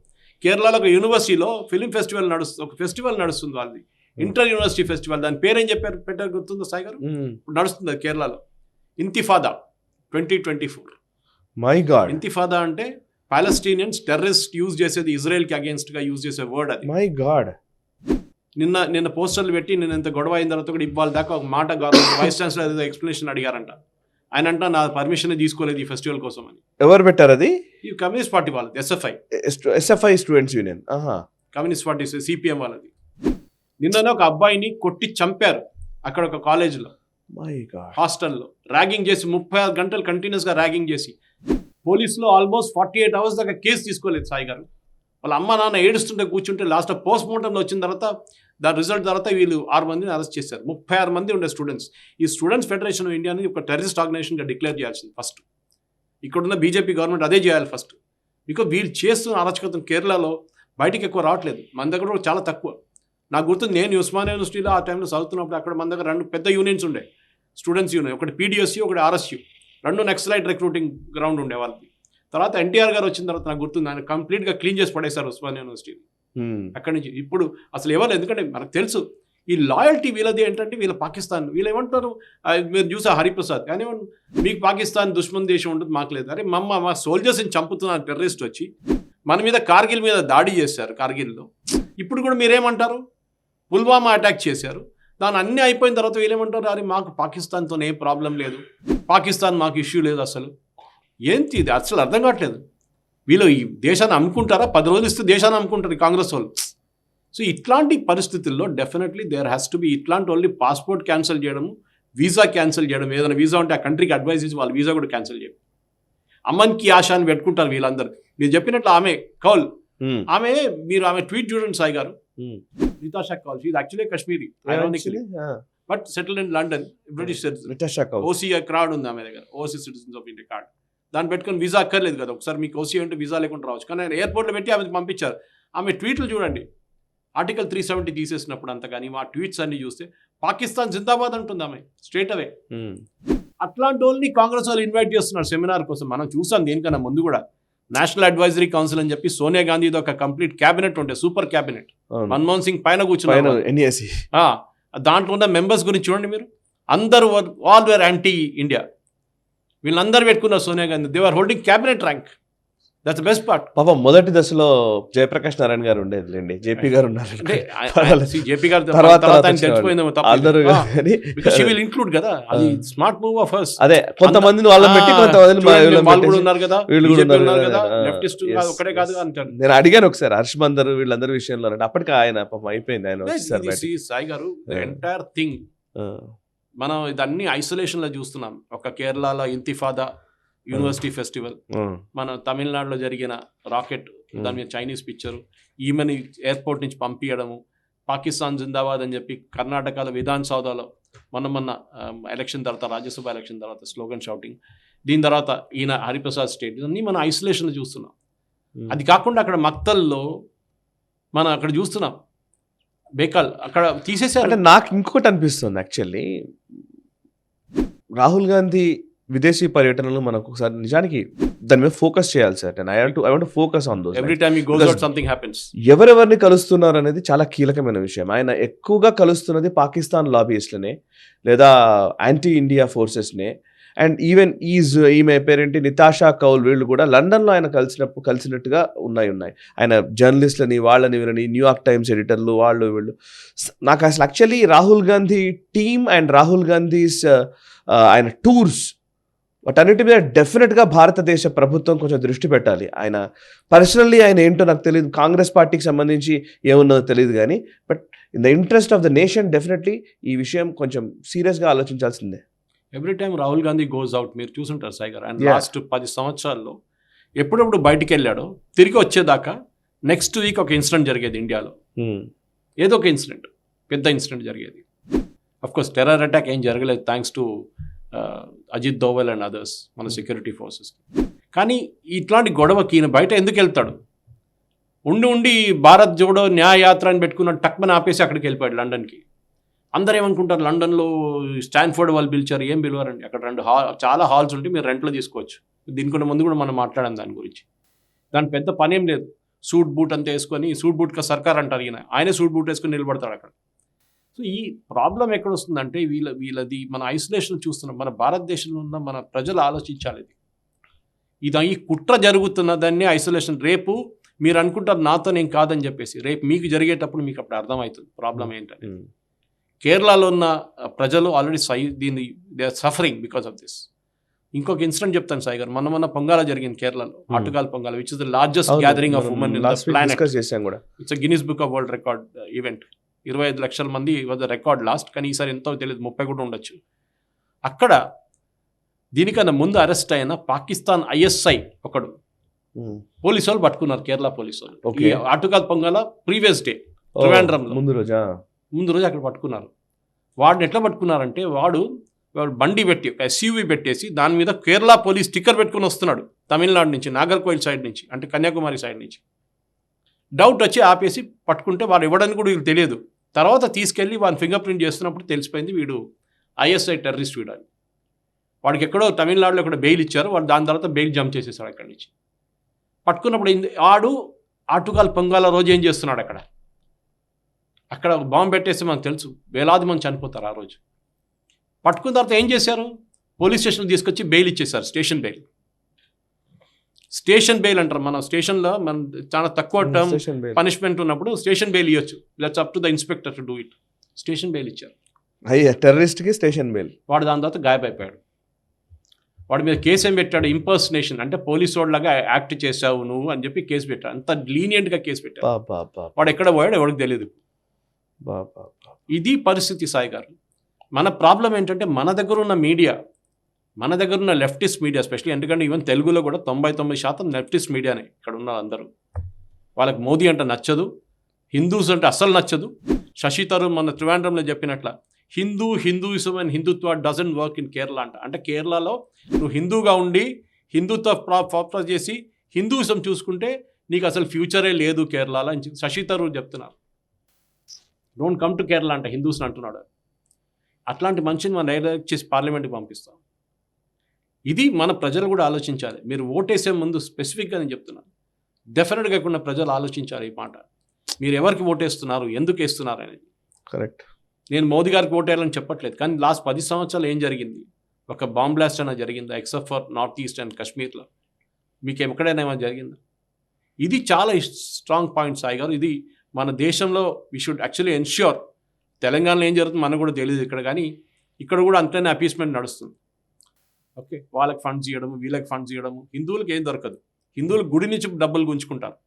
కేరళలో ఒక యూనివర్సిటీలో ఫిలిం ఫెస్టివల్ నడుస్తుంది, ఒక ఫెస్టివల్ నడుస్తుంది వాళ్ళది, ఇంటర్ యూనివర్సిటీ ఫెస్టివల్. దాని పేరు ఏం పెట్టారు గుర్తుందో సాయి గారు? ఇప్పుడు నడుస్తుంది అది కేరళలో, ఇంతిఫాదా 2024. మై గాడ్, ఇంతిఫాదా అంటే పాలస్టీనియన్స్ టెర్రరిస్ట్ యూజ్ చేసేది, ఇజ్రాయెల్కి అగేన్స్ట్ గా యూజ్ చేసే వర్డ్ అది. మై గాడ్, నిన్న పోస్టర్లు పెట్టి నేను ఎంత గొడవ అయిన తర్వాత కూడా ఇవాళ దాకా ఒక మాట వైస్ ఛాన్సలర్ ఏదో ఎక్స్ప్లెనేషన్ అడిగారంట. ఆయన అంట నా పర్మిషన్ తీసుకోలేదు ఈ ఫెస్టివల్ కోసం అని. ఎవరు పెట్టారు అది? ఈ కమ్యూనిస్ట్ పార్టీ వాళ్ళది, SFI students union, communist party CPM వాళ్ళది. నిన్ననే ఒక అబ్బాయిని కొట్టి చంపారు అక్కడ ఒక కాలేజీలో, హాస్టల్లో ర్యాగింగ్ చేసి 36 గంటలు కంటిన్యూస్గా ర్యాగింగ్ చేసి. పోలీసులో ఆల్మోస్ట్ 48 hours దాకా కేసు తీసుకోలేదు సాయి గారు. వాళ్ళ అమ్మ నాన్న ఏడుస్తుంటే కూర్చుంటే లాస్ట్ పోస్ట్ మార్టంలో వచ్చిన తర్వాత దాని రిజల్ట్ తర్వాత వీళ్ళు 6 మందిని అరెస్ట్ చేశారు. 36 మంది ఉండే స్టూడెంట్స్. ఈ స్టూడెంట్స్ ఫెడరేషన్ ఆఫ్ ఇండియా అనేది ఒక టెర్రరిస్ట్ ఆర్గనైజేషన్గా డిక్లేర్ చేయాల్సింది ఫస్ట్. ఇక్కడున్న బీజేపీ గవర్నమెంట్ అదే చేయాలి ఫస్ట్. బికాజ్ వీళ్ళు చేస్తున్న అరాచకత్వం కేరళలో బయటికి ఎక్కువ రావట్లేదు, మన దగ్గర కూడా చాలా తక్కువ. నాకు గుర్తుంది, నేను ఉస్మానియా యూనివర్సిటీలో ఆ టైంలో చదువుతున్నప్పుడు అక్కడ మన దగ్గర 2 పెద్ద యూనియన్స్ ఉండే, స్టూడెంట్స్ యూనియన్, ఒకటి పీడిఎస్యూ, ఒకటి ఆర్ఎస్యూ, 2 నక్సలైట్ రిక్రూటింగ్ గ్రౌండ్ ఉండే వాళ్ళకి. తర్వాత ఎన్టీఆర్ గారు వచ్చిన తర్వాత నాకు గుర్తుంది, ఆయన కంప్లీట్గా క్లీన్ చేసి పడేశారు ఉస్మానియా యూనివర్సిటీని అక్కడి నుంచి. ఇప్పుడు అసలు ఎవరు, ఎందుకంటే మనకు తెలుసు ఈ లాయల్టీ వీళ్ళది ఏంటంటే, వీళ్ళ పాకిస్తాన్, వీళ్ళు ఏమంటారు, మీరు చూసా హరిప్రసాద్ కానీ మీకు పాకిస్తాన్ దుష్మన్ దేశం ఉంటుంది, మాకు లేదు. అరే మా సోల్జర్స్ని చంపుతున్న టెర్రరిస్ట్ వచ్చి మన మీద కార్గిల్ మీద దాడి చేశారు కార్గిల్లో. ఇప్పుడు కూడా మీరేమంటారు, పుల్వామా అటాక్ చేశారు, దాని అన్నీ అయిపోయిన తర్వాత వీళ్ళేమంటారు, అరే మాకు పాకిస్తాన్తో ఏ ప్రాబ్లం లేదు, పాకిస్తాన్ మాకు ఇష్యూ లేదు. అసలు ఏంటి ఇది, అసలు అర్థం కావట్లేదు. వీళ్ళు ఈ దేశాన్ని అమ్ముకుంటారా? 10 రోజులు ఇస్తే దేశాన్ని అమ్ముకుంటారు ఈ కాంగ్రెస్ వాళ్ళు. సో ఇట్లాంటి పరిస్థితుల్లో definitely there has to be ఇట్లాంటి ఓన్లీ పాస్పోర్ట్ క్యాన్సిల్ చేయడము, వీసా క్యాన్సిల్ చేయడం, ఏదైనా వీసా ఉంటే ఆ కంట్రీకి అడ్వైజ్ ఇచ్చి వాళ్ళ వీసా కూడా క్యాన్సిల్ చేయడం. అమ్మన్కి ఆశ అని పెట్టుకుంటారు వీళ్ళందరూ. మీరు చెప్పినట్లు ఆమె కౌల్, ఆమె ట్వీట్ చూడండి Sai garu, Nitasha Kaul, she is actually Kashmiri but settled in London, British citizen. OC card ఉంది ఆమె దగ్గర, OC citizens of India card. దాన్ని పెట్టుకొని వీసా అక్కర్లేదు కదా, ఒకసారి మీకు ఓసీ అంటే వీసా లేకుండా రావచ్చు. కానీ ఆయన ఎయిర్పోర్ట్లో పెట్టి ఆమెకు పంపించారు. ఆమె ట్వీట్లు చూడండి, ఆర్టికల్ 370 తీసేసినప్పుడు అంత, కానీ మా ట్వీట్స్ అన్ని చూస్తే పాకిస్తాన్ జిందాబాద్ అంటుంది ఆమె స్ట్రేట్ అవే. అట్లాంటి వాళ్ళని కాంగ్రెస్ వాళ్ళు ఇన్వైట్ చేస్తున్నారు సెమినార్ కోసం. మనం చూసాం దీనికన్నా ముందు కూడా నేషనల్ అడ్వైజరీ కౌన్సిల్ అని చెప్పి సోనియా గాంధీది ఒక కంప్లీట్ క్యాబినెట్ ఉండే, సూపర్ క్యాబినెట్. మన్మోహన్ సింగ్ పైన కూర్చున్నారు. దాంట్లో ఉన్న మెంబర్స్ గురించి చూడండి మీరు, అందరూ ఆల్ వేర్ యాంటీ ఇండియా. వీళ్ళందరూ పెట్టుకున్నారు Sonia Gandhi, they are holding cabinet rank. That's best part. పాపం మొదటి దశలో జయప్రకాష్ నారాయణ గారు ఉండేది, జేపీ గారు ఉన్నారు. జేపీ గారు తర్వాత తెలిసిపోయిందేమో ఇంక్లూడ్ కదా, అది స్మార్ట్ మూవ్ ఆఫ్ us. అదే కొంతమందిని వాళ్ళని పెట్టి కొంతమందిని వాళ్ళు కూడా ఉన్నారు కదా, లెఫ్టిస్ట్ ఒకటే కాదు అంటారు. నేను అడిగాను ఒకసారి హర్షమందరు వీళ్ళందరి విషయంలో, అప్పటికి ఆయన పాపం అయిపోయింది. ఆయన సాయి గారు ఎంటైర్ థింగ్ మనం ఇదన్నీ ఐసోలేషన్లో చూస్తున్నాం. ఒక కేరళలో ఇంతిఫాదా యూనివర్సిటీ ఫెస్టివల్, మన తమిళనాడులో జరిగిన రాకెట్, దాని మీద చైనీస్ పిక్చరు, ఈమెని ఎయిర్పోర్ట్ నుంచి పంపించడము, పాకిస్తాన్ జిందాబాద్ అని చెప్పి కర్ణాటకలో విధాన్ సౌదాలో మొన్న ఎలక్షన్ తర్వాత, రాజ్యసభ ఎలక్షన్ తర్వాత స్లోగన్ షౌటింగ్. దీని తర్వాత ఈయన హరిప్రసాద్ స్టేట్, అన్నీ మనం ఐసోలేషన్లో చూస్తున్నాం. అది కాకుండా అక్కడ మక్తల్లో మనం అక్కడ చూస్తున్నాం, బేకాల్ అక్కడ తీసేసారు. అంటే నాకు ఇంకొకటి అనిపిస్తుంది యాక్చువల్లీ, రాహుల్ గాంధీ విదేశీ పర్యటనలు మనకు ఒకసారి నిజానికి దాని మీద ఫోకస్ చేయాలి sir. I want to focus on those. Every time he goes out something happens. ఎవరెవరిని కలుస్తున్నారు అనేది చాలా కీలకమైన విషయం. ఆయన ఎక్కువగా కలుస్తున్నది పాకిస్తాన్ లాబీయిస్ట్లనే లేదా యాంటీ ఇండియా ఫోర్సెస్నే. అండ్ ఈవెన్ ఈమె పేరేంటి నితాషా కౌల్, వీళ్ళు కూడా లండన్లో ఆయన కలిసినట్టుగా ఉన్నాయి. ఆయన జర్నలిస్ట్లని, వాళ్ళని వీళ్ళని, న్యూయార్క్ టైమ్స్ ఎడిటర్లు, వీళ్ళు. నాకు అసలు actually Rahul Gandhi team and Rahul Gandhi's ఆయన టూర్స్ వాటన్నిటి మీద డెఫినెట్గా భారతదేశ ప్రభుత్వం కొంచెం దృష్టి పెట్టాలి. ఆయన పర్సనల్లీ ఆయన ఏంటో నాకు తెలియదు, కాంగ్రెస్ పార్టీకి సంబంధించి ఏమున్నదో తెలియదు కానీ, but in the interest of the nation definitely ఈ విషయం కొంచెం సీరియస్గా ఆలోచించాల్సిందే. Every time Rahul Gandhi goes out, మీరు చూసుంటారు సాయిగారు, అండ్ Yeah. లాస్ట్ 10 సంవత్సరాల్లో ఎప్పుడెప్పుడు బయటికి వెళ్ళాడో తిరిగి వచ్చేదాకా నెక్స్ట్ వీక్ ఒక ఇన్సిడెంట్ జరిగేది ఇండియాలో, ఏదో ఒక ఇన్సిడెంట్, పెద్ద ఇన్సిడెంట్ జరిగేది. అఫ్ కోర్స్ టెర్రర్ అటాక్ ఏం జరగలేదు, thanks to Ajit Doval and others, మన సెక్యూరిటీ ఫోర్సెస్. కానీ ఇట్లాంటి గొడవకి ఈయన బయట ఎందుకు వెళ్తాడు? ఉండి భారత్ జోడో న్యాయ యాత్ర అని పెట్టుకున్న టక్మని ఆపేసి అక్కడికి వెళ్ళిపోయాడు లండన్కి. అందరూ ఏమనుకుంటారు, లండన్లో స్టాన్ఫోర్డ్ వాళ్ళు పిలిచారు, ఏం పిలవారండి, అక్కడ చాలా హాల్స్ ఉంటే మీరు రెంట్లో తీసుకోవచ్చు. దీనికన్నా ముందు కూడా మనం మాట్లాడాం దాని గురించి. దాని పెద్ద పని ఏం లేదు, సూట్ బూట్ అంతా వేసుకొని, సూట్ బూట్గా సర్కార్ అంటారు ఈయన, ఆయనే సూట్ బూట్ వేసుకొని నిలబడతాడు అక్కడ. సో ఈ ప్రాబ్లం ఎక్కడ వస్తుందంటే వీళ్ళది మన ఐసోలేషన్ చూస్తున్నాం. మన భారతదేశంలో ఉన్న మన ప్రజలు ఆలోచించాలి, ఇది ఈ కుట్ర జరుగుతున్నదాన్ని ఐసోలేషన్. రేపు మీరు అనుకుంటారు నాతో నేను కాదని చెప్పేసి, రేపు మీకు జరిగేటప్పుడు మీకు అప్పుడు అర్థమవుతుంది ప్రాబ్లం ఏంటని. కేరళలో ఉన్న ప్రజలు ఆల్రెడీ దీన్ని they are suffering because of this. ఇంకొక ఇన్సిడెంట్ చెప్తాను సాయి గారు, మొన్న పొంగాల జరిగింది కేరళలో, Attukal Pongala, which is the largest gathering of women in the planet. It's Guinness book of world record event. 25 లక్షల మంది వాజ్ ద రికార్డ్ లాస్ట్, కానీ ఈసారి ఎంతో తెలియదు, 30 కూడా ఉండొచ్చు. అక్కడ దీనికన్నా ముందు అరెస్ట్ అయిన పాకిస్తాన్ ISI ఒకడు పోలీసు వాళ్ళు పట్టుకున్నారు, కేరళ పోలీసు వాళ్ళు. ఆటుగాల్ పొంగాల ప్రీవియస్ డే త్రివేంద్రంలో ముందు రోజు అక్కడ పట్టుకున్నారు. వాడిని ఎట్లా పట్టుకున్నారంటే, వాడు బండి పెట్టి ఒక SUV పెట్టేసి దాని మీద కేరళ పోలీస్ స్టిక్కర్ పెట్టుకుని వస్తున్నాడు, తమిళనాడు నుంచి, నాగర్కోయిల్ సైడ్ నుంచి, అంటే కన్యాకుమారి సైడ్ నుంచి. డౌట్ వచ్చి ఆపేసి పట్టుకుంటే వాడు ఇవ్వడానికి కూడా వీళ్ళు తెలియదు. తర్వాత తీసుకెళ్ళి వాడిని ఫింగర్ ప్రింట్ చేస్తున్నప్పుడు తెలిసిపోయింది వీడు ISI టెర్రరిస్ట్ వీడు అని. వాడికి ఎక్కడో తమిళనాడులో ఎక్కడో బెయిల్ ఇచ్చారు, వాడు దాని తర్వాత బెయిల్ జంప్ చేసేసాడు అక్కడి నుంచి. పట్టుకున్నప్పుడు వాడు ఆటుగాల్ పొంగాల రోజు ఏం చేస్తున్నాడు, అక్కడ బాంబు పెట్టేస్తే మనకు తెలుసు వేలాది మంది చనిపోతారు ఆ రోజు. పట్టుకున్న తర్వాత ఏం చేశారు, పోలీస్ స్టేషన్కి తీసుకొచ్చి బెయిల్ ఇచ్చేశారు, స్టేషన్ బెయిల్. స్టేషన్ బెయిల్ అంటారు, మన స్టేషన్లో మన చాలా తక్కువ టర్మ్ పనిష్మెంట్ ఉన్నప్పుడు స్టేషన్ బెయిల్ ఇవ్వచ్చు, let's up to the inspector to do it. Station bail ఇచ్చారు టెర్రరిస్ట్కి, స్టేషన్ బెయిల్. వాడు దాని తర్వాత గాయపడిపోయాడు. వాడి మీద కేసు ఏం పెట్టాడు, ఇంపర్సనేషన్, అంటే పోలీసు వాడిలాగా యాక్ట్ చేసావు నువ్వు అని చెప్పి కేసు పెట్టాడు. అంత లీనియంట్గా కేసు పెట్టాడు. వాడు ఎక్కడ పోయాడు ఎవరికి తెలియదు. ఇది పరిస్థితి సాయి గారు. మన ప్రాబ్లం ఏంటంటే, మన దగ్గర ఉన్న మీడియా, మన దగ్గర ఉన్న లెఫ్టిస్ట్ మీడియా ఎస్పెషల్లీ, ఎందుకంటే ఈవెన్ తెలుగులో కూడా 99% లెఫ్టిస్ట్ మీడియానే ఇక్కడ ఉన్న అందరూ. వాళ్ళకి మోదీ అంటే నచ్చదు, హిందూస్ అంటే అస్సలు నచ్చదు. శశి తరూర్ మన త్రివేంద్రంలో చెప్పినట్ల, Hinduism and Hindutva doesn't work in Kerala అంటే కేరళలో నువ్వు హిందూగా ఉండి హిందుత్వ ప్రాపర్ చేసి హిందూయిజం చూసుకుంటే నీకు అసలు ఫ్యూచరే లేదు కేరళలో అని శశి తరూర్ చెప్తున్నారు. డోంట్ కమ్ టు కేరళ అంటే హిందూస్ని అంటున్నాడు. అట్లాంటి మనిషిని మనం డైరెక్ట్ చేసి పార్లమెంట్కి పంపిస్తాం. ఇది మన ప్రజలు కూడా ఆలోచించాలి. మీరు ఓటేసే ముందు స్పెసిఫిక్గా నేను చెప్తున్నాను, డెఫినెట్గా కాకుండా ప్రజలు ఆలోచించాలి ఈ మాట. మీరు ఎవరికి ఓటేస్తున్నారు, ఎందుకు వేస్తున్నారు అనేది. కరెక్ట్. నేను మోదీ గారికి ఓటేయాలని చెప్పట్లేదు, కానీ లాస్ట్ 10 సంవత్సరాలు ఏం జరిగింది, ఒక బాంబ్ బ్లాస్ట్ అయినా జరిగిందా except for north east and కాశ్మీర్లో? మీకు ఎక్కడైనా ఏమైనా జరిగిందా? ఇది చాలా స్ట్రాంగ్ పాయింట్ సాయి గారు. ఇది మన దేశంలో వీ షుడ్ యాక్చువల్లీ ఎన్ష్యూర్. తెలంగాణలో ఏం జరుగుతుంది మనకు కూడా తెలియదు ఇక్కడ, కానీ ఇక్కడ కూడా అంతనే అపీస్మెంట్ నడుస్తుంది. ఓకే, వాళ్ళకి ఫండ్స్ ఇవ్వడము, వీళ్ళకి ఫండ్స్ ఇవ్వడము. హిందువులకు ఏం దొరకదు, హిందువులు గుడి నుంచి డబ్బులు గుంజుకుంటారు.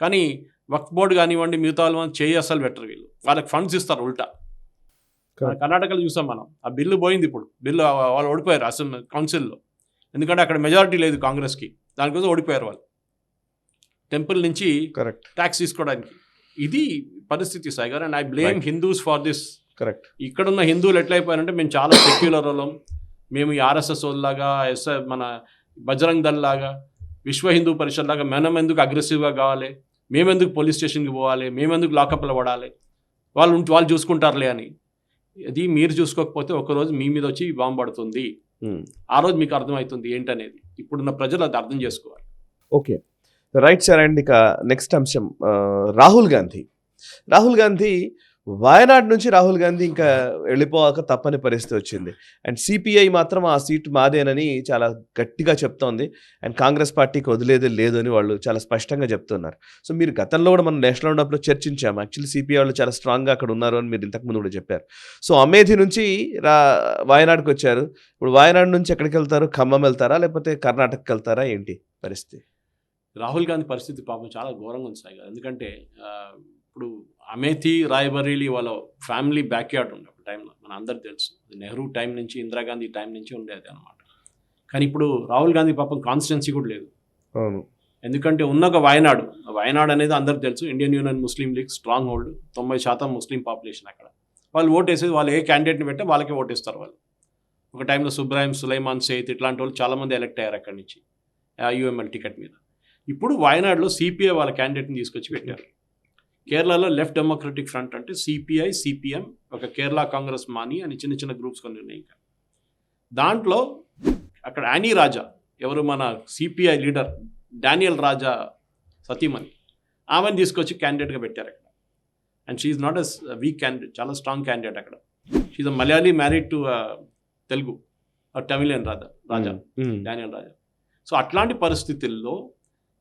కానీ వక్ఫ్ బోర్డు కానివ్వండి, మిగతా వాళ్ళు చేయి అసలు బెటర్, వీళ్ళు వాళ్ళకి ఫండ్స్ ఇస్తారు ఉల్టా. కర్ణాటకలో చూసాం మనం, ఆ బిల్లు పోయింది. ఇప్పుడు బిల్లు వాళ్ళు ఓడిపోయారు అసెంబ్లీ కౌన్సిల్లో, ఎందుకంటే అక్కడ మెజారిటీ లేదు కాంగ్రెస్కి, దానికోసం ఓడిపోయారు వాళ్ళు టెంపుల్ నుంచి ట్యాక్స్ తీసుకోవడానికి. ఇది పరిస్థితి సాయి గారు, and I blame Hindus for this. Correct. ఇక్కడున్న హిందువులు ఎట్లయిపోయారంటే, మేము చాలా సెక్యులర్ వాళ్ళం, మేము ఈ RSS లాగా, మన బజరంగ్ దళ్ లాగా, విశ్వ హిందూ పరిషత్ లాగా మనం ఎందుకు అగ్రెసివ్గా కావాలి, మేమెందుకు పోలీస్ స్టేషన్కి పోవాలి, మేమెందుకు లాకప్లో పడాలి, వాళ్ళు చూసుకుంటారులే అని. అది మీరు చూసుకోకపోతే ఒకరోజు మీ మీద వచ్చి బాంబు పడుతుంది. ఆ రోజు మీకు అర్థమవుతుంది ఏంటనేది. ఇప్పుడున్న ప్రజలు అది అర్థం చేసుకోవాలి. Okay, right sir. అండ్ ఇక నెక్స్ట్ అంశం, రాహుల్ గాంధీ వయనాడ్ నుంచి రాహుల్ గాంధీ ఇంకా వెళ్ళిపోవాక తప్పని పరిస్థితి వచ్చింది. అండ్ CPI మాత్రం ఆ సీటు మాదేనని చాలా గట్టిగా చెప్తోంది. అండ్ కాంగ్రెస్ పార్టీకి వదిలేదే లేదు అని వాళ్ళు చాలా స్పష్టంగా చెప్తున్నారు. సో మీరు గతంలో కూడా మనం నేషనల్ రౌండప్లో చర్చించాము. యాక్చువల్లీ CPI వాళ్ళు చాలా స్ట్రాంగ్గా అక్కడ ఉన్నారు అని మీరు ఇంతకుముందు కూడా చెప్పారు. సో అమేథీ నుంచి వయనాడ్కి వచ్చారు. ఇప్పుడు వయనాడ్ నుంచి ఎక్కడికి వెళ్తారు? ఖమ్మం వెళ్తారా, లేకపోతే కర్ణాటకకి వెళ్తారా? ఏంటి పరిస్థితి? రాహుల్ గాంధీ పరిస్థితి పాపం చాలా ఘోరంగా ఉంది సాయి గారు. ఎందుకంటే ఇప్పుడు అమేథీ రాయ్బరేలీ వాళ్ళ ఫ్యామిలీ బ్యాక్ యార్డ్ ఉండే ఒక టైంలో, మన అందరికి తెలుసు. నెహ్రూ టైం నుంచి, ఇందిరాగాంధీ టైం నుంచి ఉండేది అనమాట. కానీ ఇప్పుడు రాహుల్ గాంధీ పాపం కాన్స్టిట్యున్సీ కూడా లేదు. అవును. ఎందుకంటే ఉన్న ఒక వయనాడు అనేది అందరికి తెలుసు. Indian union Muslim league stronghold, 90% Muslim population అక్కడ. వాళ్ళు ఓటేసేది వాళ్ళు ఏ క్యాండిడేట్ని పెట్టే వాళ్ళకే ఓటేస్తారు వాళ్ళు. ఒక టైంలో సుబ్రాహిం సులైమాన్ సేత్ ఇట్లాంటి వాళ్ళు చాలామంది ఎలక్ట్ అయ్యారు అక్కడి నుంచి యూఎంఎల్ టికెట్ మీద. ఇప్పుడు వయనాడులో సిపిఐ వాళ్ళ క్యాండిడేట్ని తీసుకొచ్చి పెట్టారు. కేరళలో లెఫ్ట్ డెమోక్రటిక్ ఫ్రంట్ అంటే సిపిఐ, సిపిఎం, ఒక కేరళ కాంగ్రెస్ మాని అని చిన్న చిన్న గ్రూప్స్ కొన్ని ఉన్నాయి. ఇంకా దాంట్లో అక్కడ యానీ రాజా, ఎవరు మన సిపిఐ లీడర్ డానియల్ రాజా సతీమణి, ఆమెను తీసుకొచ్చి క్యాండిడేట్గా పెట్టారు అక్కడ. And she's not a weak candidate, చాలా స్ట్రాంగ్ క్యాండిడేట్ అక్కడ. She's a Malayali married to Telugu Tamilian Raja Daniel Raja. So అట్లాంటి పరిస్థితుల్లో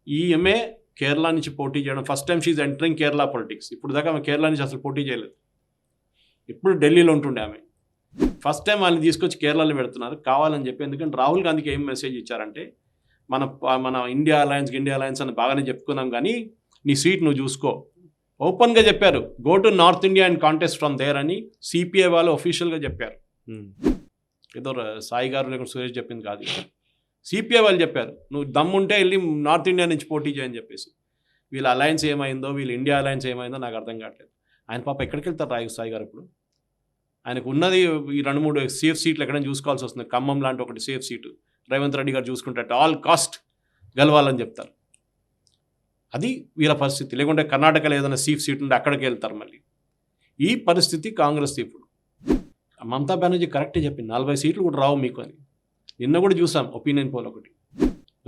ఈమె కేరళ నుంచి పోటీ చేయడం first time. She's entering Kerala politics. ఇప్పుడు దాకా ఆమె కేరళ నుంచి అసలు పోటీ చేయలేదు, ఇప్పుడు ఢిల్లీలో ఉంటుండే ఆమె. ఫస్ట్ టైం వాళ్ళని తీసుకొచ్చి కేరళలో పెడుతున్నారు కావాలని చెప్పి. ఎందుకంటే రాహుల్ గాంధీకి ఏం మెసేజ్ ఇచ్చారంటే, మన ఇండియా అలయన్స్ అని బాగానే చెప్పుకున్నాం, కానీ నీ సీట్ నువ్వు చూసుకో. ఓపెన్గా చెప్పారు, go to north India and contest from there అని సిపిఐ వాళ్ళు ఒఫీషియల్గా చెప్పారు. ఏదో సాయి గారు లేకుండా సురేష్ చెప్పింది కాదు, సిపిఐ వాళ్ళు చెప్పారు. నువ్వు దమ్ముంటే వెళ్ళి నార్త్ ఇండియా నుంచి పోటీ చేయని చెప్పేసి. వీళ్ళ అలయన్స్ ఏమైందో, వీళ్ళ ఇండియా అలయన్స్ ఏమైందో నాకు అర్థం కావట్లేదు. ఆయన పాప ఎక్కడికి వెళ్తారు సాయి గారు ఇప్పుడు? ఆయనకు ఉన్నది ఈ 2-3 సేఫ్ సీట్లు ఎక్కడైనా చూసుకోవాల్సి వస్తుంది. ఖమ్మం లాంటి ఒకటి సేఫ్ సీటు రేవంత్ రెడ్డి గారు చూసుకుంటే ఆల్ కాస్ట్ గెలవాలని చెప్తారు. అది వీళ్ళ పరిస్థితి. లేకుంటే కర్ణాటకలో ఏదైనా సేఫ్ సీట్ ఉంటే అక్కడికి వెళ్తారు మళ్ళీ. ఈ పరిస్థితి కాంగ్రెస్ ఇప్పుడు. మమతా బెనర్జీ కరెక్టే చెప్పింది, 40 సీట్లు కూడా రావు మీకు అని. నిన్న కూడా చూసాం ఒపీనియన్ పోల్ ఒకటి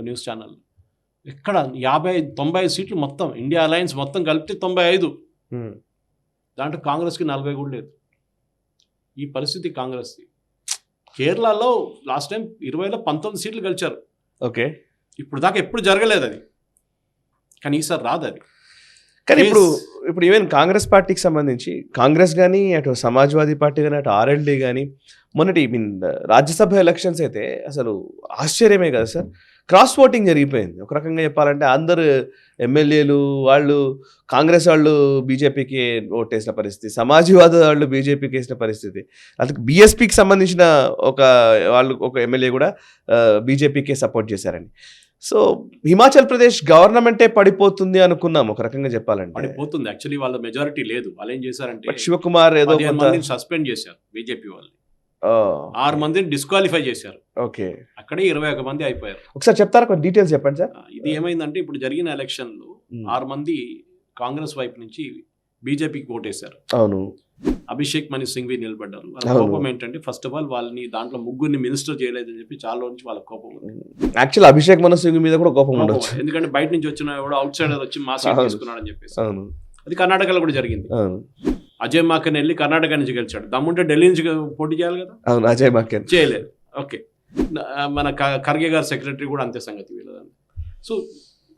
న్యూస్ ఛానల్. ఎక్కడ 50-90 సీట్లు మొత్తం ఇండియా అలయన్స్ మొత్తం కలిపితే 95, దాంట్లో కాంగ్రెస్కి 40 కూడా లేదు. ఈ పరిస్థితి కాంగ్రెస్ది. కేరళలో లాస్ట్ టైం 20లో 19 సీట్లు గెలిచారు. ఓకే, ఇప్పుడు దాకా ఎప్పుడు జరగలేదు అది, కానీ ఈసారి రాదు అది. కానీ ఇప్పుడు ఈవెన్ కాంగ్రెస్ పార్టీకి సంబంధించి కాంగ్రెస్ కానీ, అటు సమాజ్వాదీ పార్టీ కానీ, అటు ఆర్ఎల్డీ కానీ, మొన్నటి రాజ్యసభ ఎలక్షన్స్ అయితే అసలు ఆశ్చర్యమే కదా సార్. క్రాస్ ఓటింగ్ జరిగిపోయింది. ఒక రకంగా చెప్పాలంటే అందరు ఎమ్మెల్యేలు వాళ్ళు కాంగ్రెస్ వాళ్ళు బీజేపీకి ఓటేసిన పరిస్థితి, సమాజ్వాదీ వాళ్ళు బీజేపీకి వేసిన పరిస్థితి. అందుకు బీఎస్పీకి సంబంధించిన ఒక ఎమ్మెల్యే కూడా బీజేపీకే సపోర్ట్ చేశారని. సో హిమాచల్ ప్రదేశ్ గవర్నమెంటే పడిపోతుంది అనుకున్నాం ఒక రకంగా చెప్పాలంటే. పడిపోతుంది యాక్చువల్లీ, వాళ్ళ మెజారిటీ లేదు. వాళ్ళు ఏం చేశారంటే శివకుమార్ ఏదో సస్పెండ్ చేశారు బీజేపీ వాళ్ళు, 6 మందిని డిస్క్వాలిఫై చేశారు. ఓకే, అక్కడే 21 మంది అయిపోయారు. ఒకసారి చెప్తారా, కొన్ని డీటెయిల్స్ చెప్పండి సార్. ఇది ఏమైందంటే, ఇప్పుడు జరిగిన ఎలక్షన్లో 6 మంది కాంగ్రెస్ వైపు నుంచి బీజేపీకి ఓటేశారు. అవును, అభిషేక్ మను సింఘ్వి నిలబడ్డారు. వాళ్ళ కోపం ఏంటంటే, ఫస్ట్ ఆఫ్ ఆల్ వాళ్ళని దాంట్లో 3 మినిస్టర్ చేయలేదని చెప్పి చాలా నుంచి వాళ్ళ కోపం ఉంది. యాక్చువల్ అభిషేక్ మను సింఘ్వి మీద కూడా కోపం ఉండొచ్చు, ఎందుకంటే బయట నుంచి వచ్చిన అవుట్ సైడర్ వచ్చి మా సీట్ తీసుకున్నాడని చెప్పేసి. అది కర్ణాటకలో కూడా జరిగింది. అజయ్ మాకన్ వెళ్ళి కర్ణాటక నుంచి గెలిచాడు. దమ్ముంటే ఢిల్లీ నుంచి పోటీ చేయాలి కదా. అవును, అజయ్ మాకన్ చేయలేదు. ఓకే, మన ఖర్గే గారు సెక్రటరీ కూడా అంతే సంగతి వీళ్ళదని. సో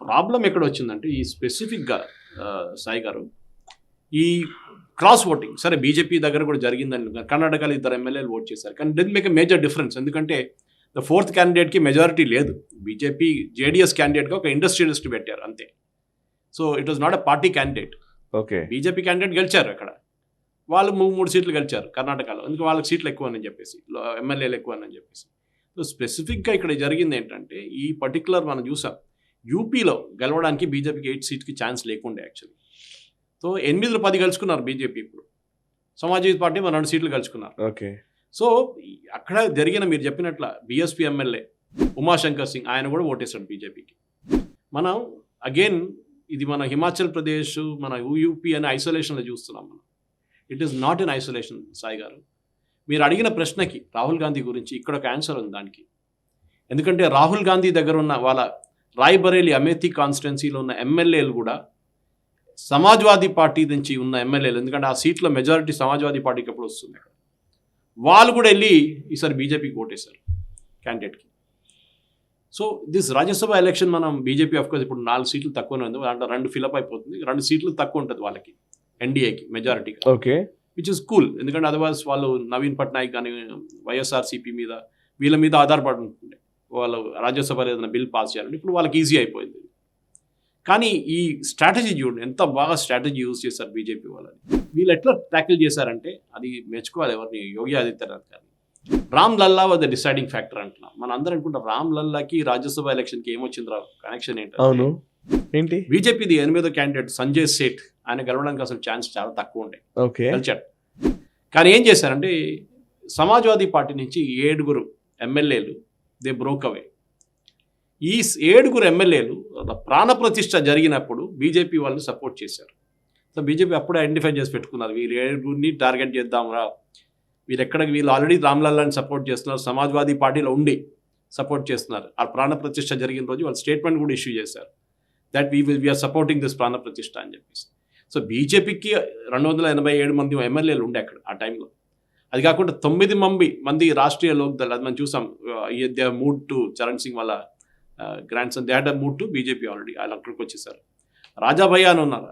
ప్రాబ్లం ఎక్కడ వచ్చిందంటే, ఈ స్పెసిఫిక్గా సాయి గారు ఈ క్రాస్ ఓటింగ్, సరే బీజేపీ దగ్గర కూడా జరిగిందని, కర్ణాటకలో 2 ఎమ్మెల్యేలు ఓట్ చేశారు, కానీ didn't make a major difference. ఎందుకంటే ద 4th క్యాండిడేట్కి మెజారిటీ లేదు. బీజేపీ జేడీఎస్ క్యాండిడేట్గా ఒక ఇండస్ట్రియలిస్ట్ పెట్టారు అంతే. So it was not a party candidate. Okay, BJP candidate గెలిచారు అక్కడ, వాళ్ళు 3 సీట్లు గెలిచారు కర్ణాటకలో. ఎందుకు వాళ్ళకి సీట్లు ఎక్కువ అని చెప్పేసి, ఎమ్మెల్యేలు ఎక్కువ అని చెప్పేసి. సో స్పెసిఫిక్గా ఇక్కడ జరిగింది ఏంటంటే, ఈ పర్టికులర్ మనం చూసాం, యూపీలో గెలవడానికి బీజేపీకి 8 సీట్కి ఛాన్స్ లేకుండే యాక్చువల్లీ. సో 8-10 గెలుచుకున్నారు బీజేపీ. ఇప్పుడు సమాజ్వాదీ పార్టీ 2 సీట్లు గెలుచుకున్నారు. ఓకే, సో అక్కడ జరిగిన మీరు చెప్పినట్ల బీఎస్పీ ఎమ్మెల్యే ఉమాశంకర్ సింగ్ ఆయన కూడా ఓటేశాడు బీజేపీకి. మనం అగైన్ ఇది మన హిమాచల్ ప్రదేశ్, మన యూపీ అనే ఐసోలేషన్లో చూస్తున్నాం మనం. It is not in isolation Sai గారు. మీరు అడిగిన ప్రశ్నకి రాహుల్ గాంధీ గురించి ఇక్కడ ఒక ఆన్సర్ ఉంది దానికి. ఎందుకంటే రాహుల్ గాంధీ దగ్గర ఉన్న వాళ్ళ రాయ్బరేలీ అమేథీ కాన్స్టిట్యున్సీలో ఉన్న ఎమ్మెల్యేలు కూడా సమాజ్వాదీ పార్టీ నుంచి ఉన్న ఎమ్మెల్యేలు, ఎందుకంటే ఆ సీట్లో మెజారిటీ సమాజ్వాదీ పార్టీకి ఎప్పుడు వస్తుంది అక్కడ, వాళ్ళు కూడా వెళ్ళి ఈసారి బీజేపీకి ఓటేశారు క్యాండిడేట్కి. సో దిస్ రాజ్యసభ ఎలక్షన్ మనం బీజేపీ ఆఫ్కోర్స్ ఇప్పుడు 4 సీట్లు తక్కువనే ఉంది, దాంట్లో 2 ఫిలప్ అయిపోతుంది, 2 సీట్లు తక్కువ ఉంటుంది వాళ్ళకి ఎన్డీఏకి మెజారిటీగా. Okay, which is cool. ఎందుకంటే అదర్వైజ్ వాళ్ళు నవీన్ పట్నాయక్ కానీ వైఎస్ఆర్సీపీ మీద వీళ్ళ మీద ఆధారపడి ఉంటుండే, వాళ్ళు రాజ్యసభలో ఏదైనా బిల్ పాస్ చేయాలంటే ఇప్పుడు వాళ్ళకి ఈజీ అయిపోయింది. కానీ ఈ స్ట్రాటజీ చూడండి, ఎంత బాగా స్ట్రాటజీ యూజ్ చేశారు బీజేపీ వాళ్ళని. వీళ్ళు ఎట్లా ట్యాకిల్ చేశారంటే అది మెచ్చుకోవాలి ఎవరిని, యోగి ఆదిత్యనాథ్ గారిని. Ram Lalla was the deciding factor అంటున్నాం. మన అందరూ అనుకుంటాం రామ్ లల్లాకి రాజ్యసభ ఎలక్షన్కి ఏమొచ్చింది రా కనెక్షన్ అవును ఏంటి, బీజేపీది 8వ క్యాండిడేట్ సంజయ్ సేఠ్, ఆయన గెలవడానికి అసలు ఛాన్స్ చాలా తక్కువ ఉండే, ఓకే గెలిచాడు. కానీ ఏం చేశారంటే సమాజ్వాదీ పార్టీ నుంచి 7 ఎమ్మెల్యేలు దే బ్రోక్ అవే. ఈ 7 ఎమ్మెల్యేలు ప్రాణప్రతిష్ఠ జరిగినప్పుడు బీజేపీ వాళ్ళు సపోర్ట్ చేశారు. సో బీజేపీ అప్పుడే ఐడెంటిఫై చేసి పెట్టుకున్నారు, వీళ్ళు 7 టార్గెట్ చేద్దాంరా, వీళ్ళు ఆల్రెడీ రామ్లల్లాని సపోర్ట్ చేస్తున్నారు, సమాజ్వాదీ పార్టీలో ఉండి సపోర్ట్ చేస్తున్నారు. ఆ ప్రాణప్రతిష్ఠ జరిగిన రోజు వాళ్ళు స్టేట్మెంట్ కూడా ఇష్యూ చేశారు, దట్ వీఆర్ సపోర్టింగ్ దిస్ ప్రాణప్రతిష్ఠ అని చెప్పేసి. సో బీజేపీకి 287 మంది ఎమ్మెల్యేలు ఉండే అక్కడ ఆ టైంలో. అది కాకుండా 9 మంది రాష్ట్రీయ లోక్దళ్, అది మనం చూసాం, they move to Charan Singh వాళ్ళ grandson, they had move to BJP already, వాళ్ళు అక్కడికి వచ్చేసారు. రాజాభయ్య అని ఉన్నారు,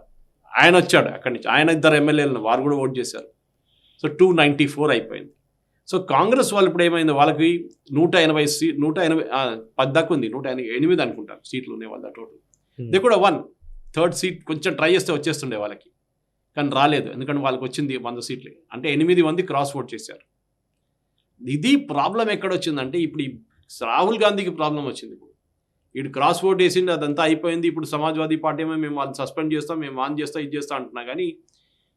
ఆయన వచ్చాడు అక్కడి నుంచి, ఆయన 2 ఎమ్మెల్యేలను వారు కూడా ఓట్ చేశారు. సో 294 అయిపోయింది. సో కాంగ్రెస్ వాళ్ళు ఇప్పుడు ఏమైంది, వాళ్ళకి 10 దాకా ఉంది, 108 అనుకుంటారు సీట్లు ఉన్నాయి వాళ్ళ టోటల్. దే కూడా 1/3 సీట్ కొంచెం ట్రై చేస్తే వచ్చేస్తుండే వాళ్ళకి, కానీ రాలేదు, ఎందుకంటే వాళ్ళకి వచ్చింది 100 సీట్లే, అంటే 8 మంది క్రాస్ ఓట్ చేశారు. ఇది ప్రాబ్లం ఎక్కడ వచ్చిందంటే ఇప్పుడు ఈ రాహుల్ గాంధీకి ప్రాబ్లం వచ్చింది. ఇప్పుడు వీడు క్రాస్ ఓట్ వేసింది, అదంతా అయిపోయింది. ఇప్పుడు సమాజ్వాదీ పార్టీ ఏమో మేము వాళ్ళని సస్పెండ్ చేస్తాం, మేము ఆన్ చేస్తాం, ఇది చేస్తాం అంటున్నా. కానీ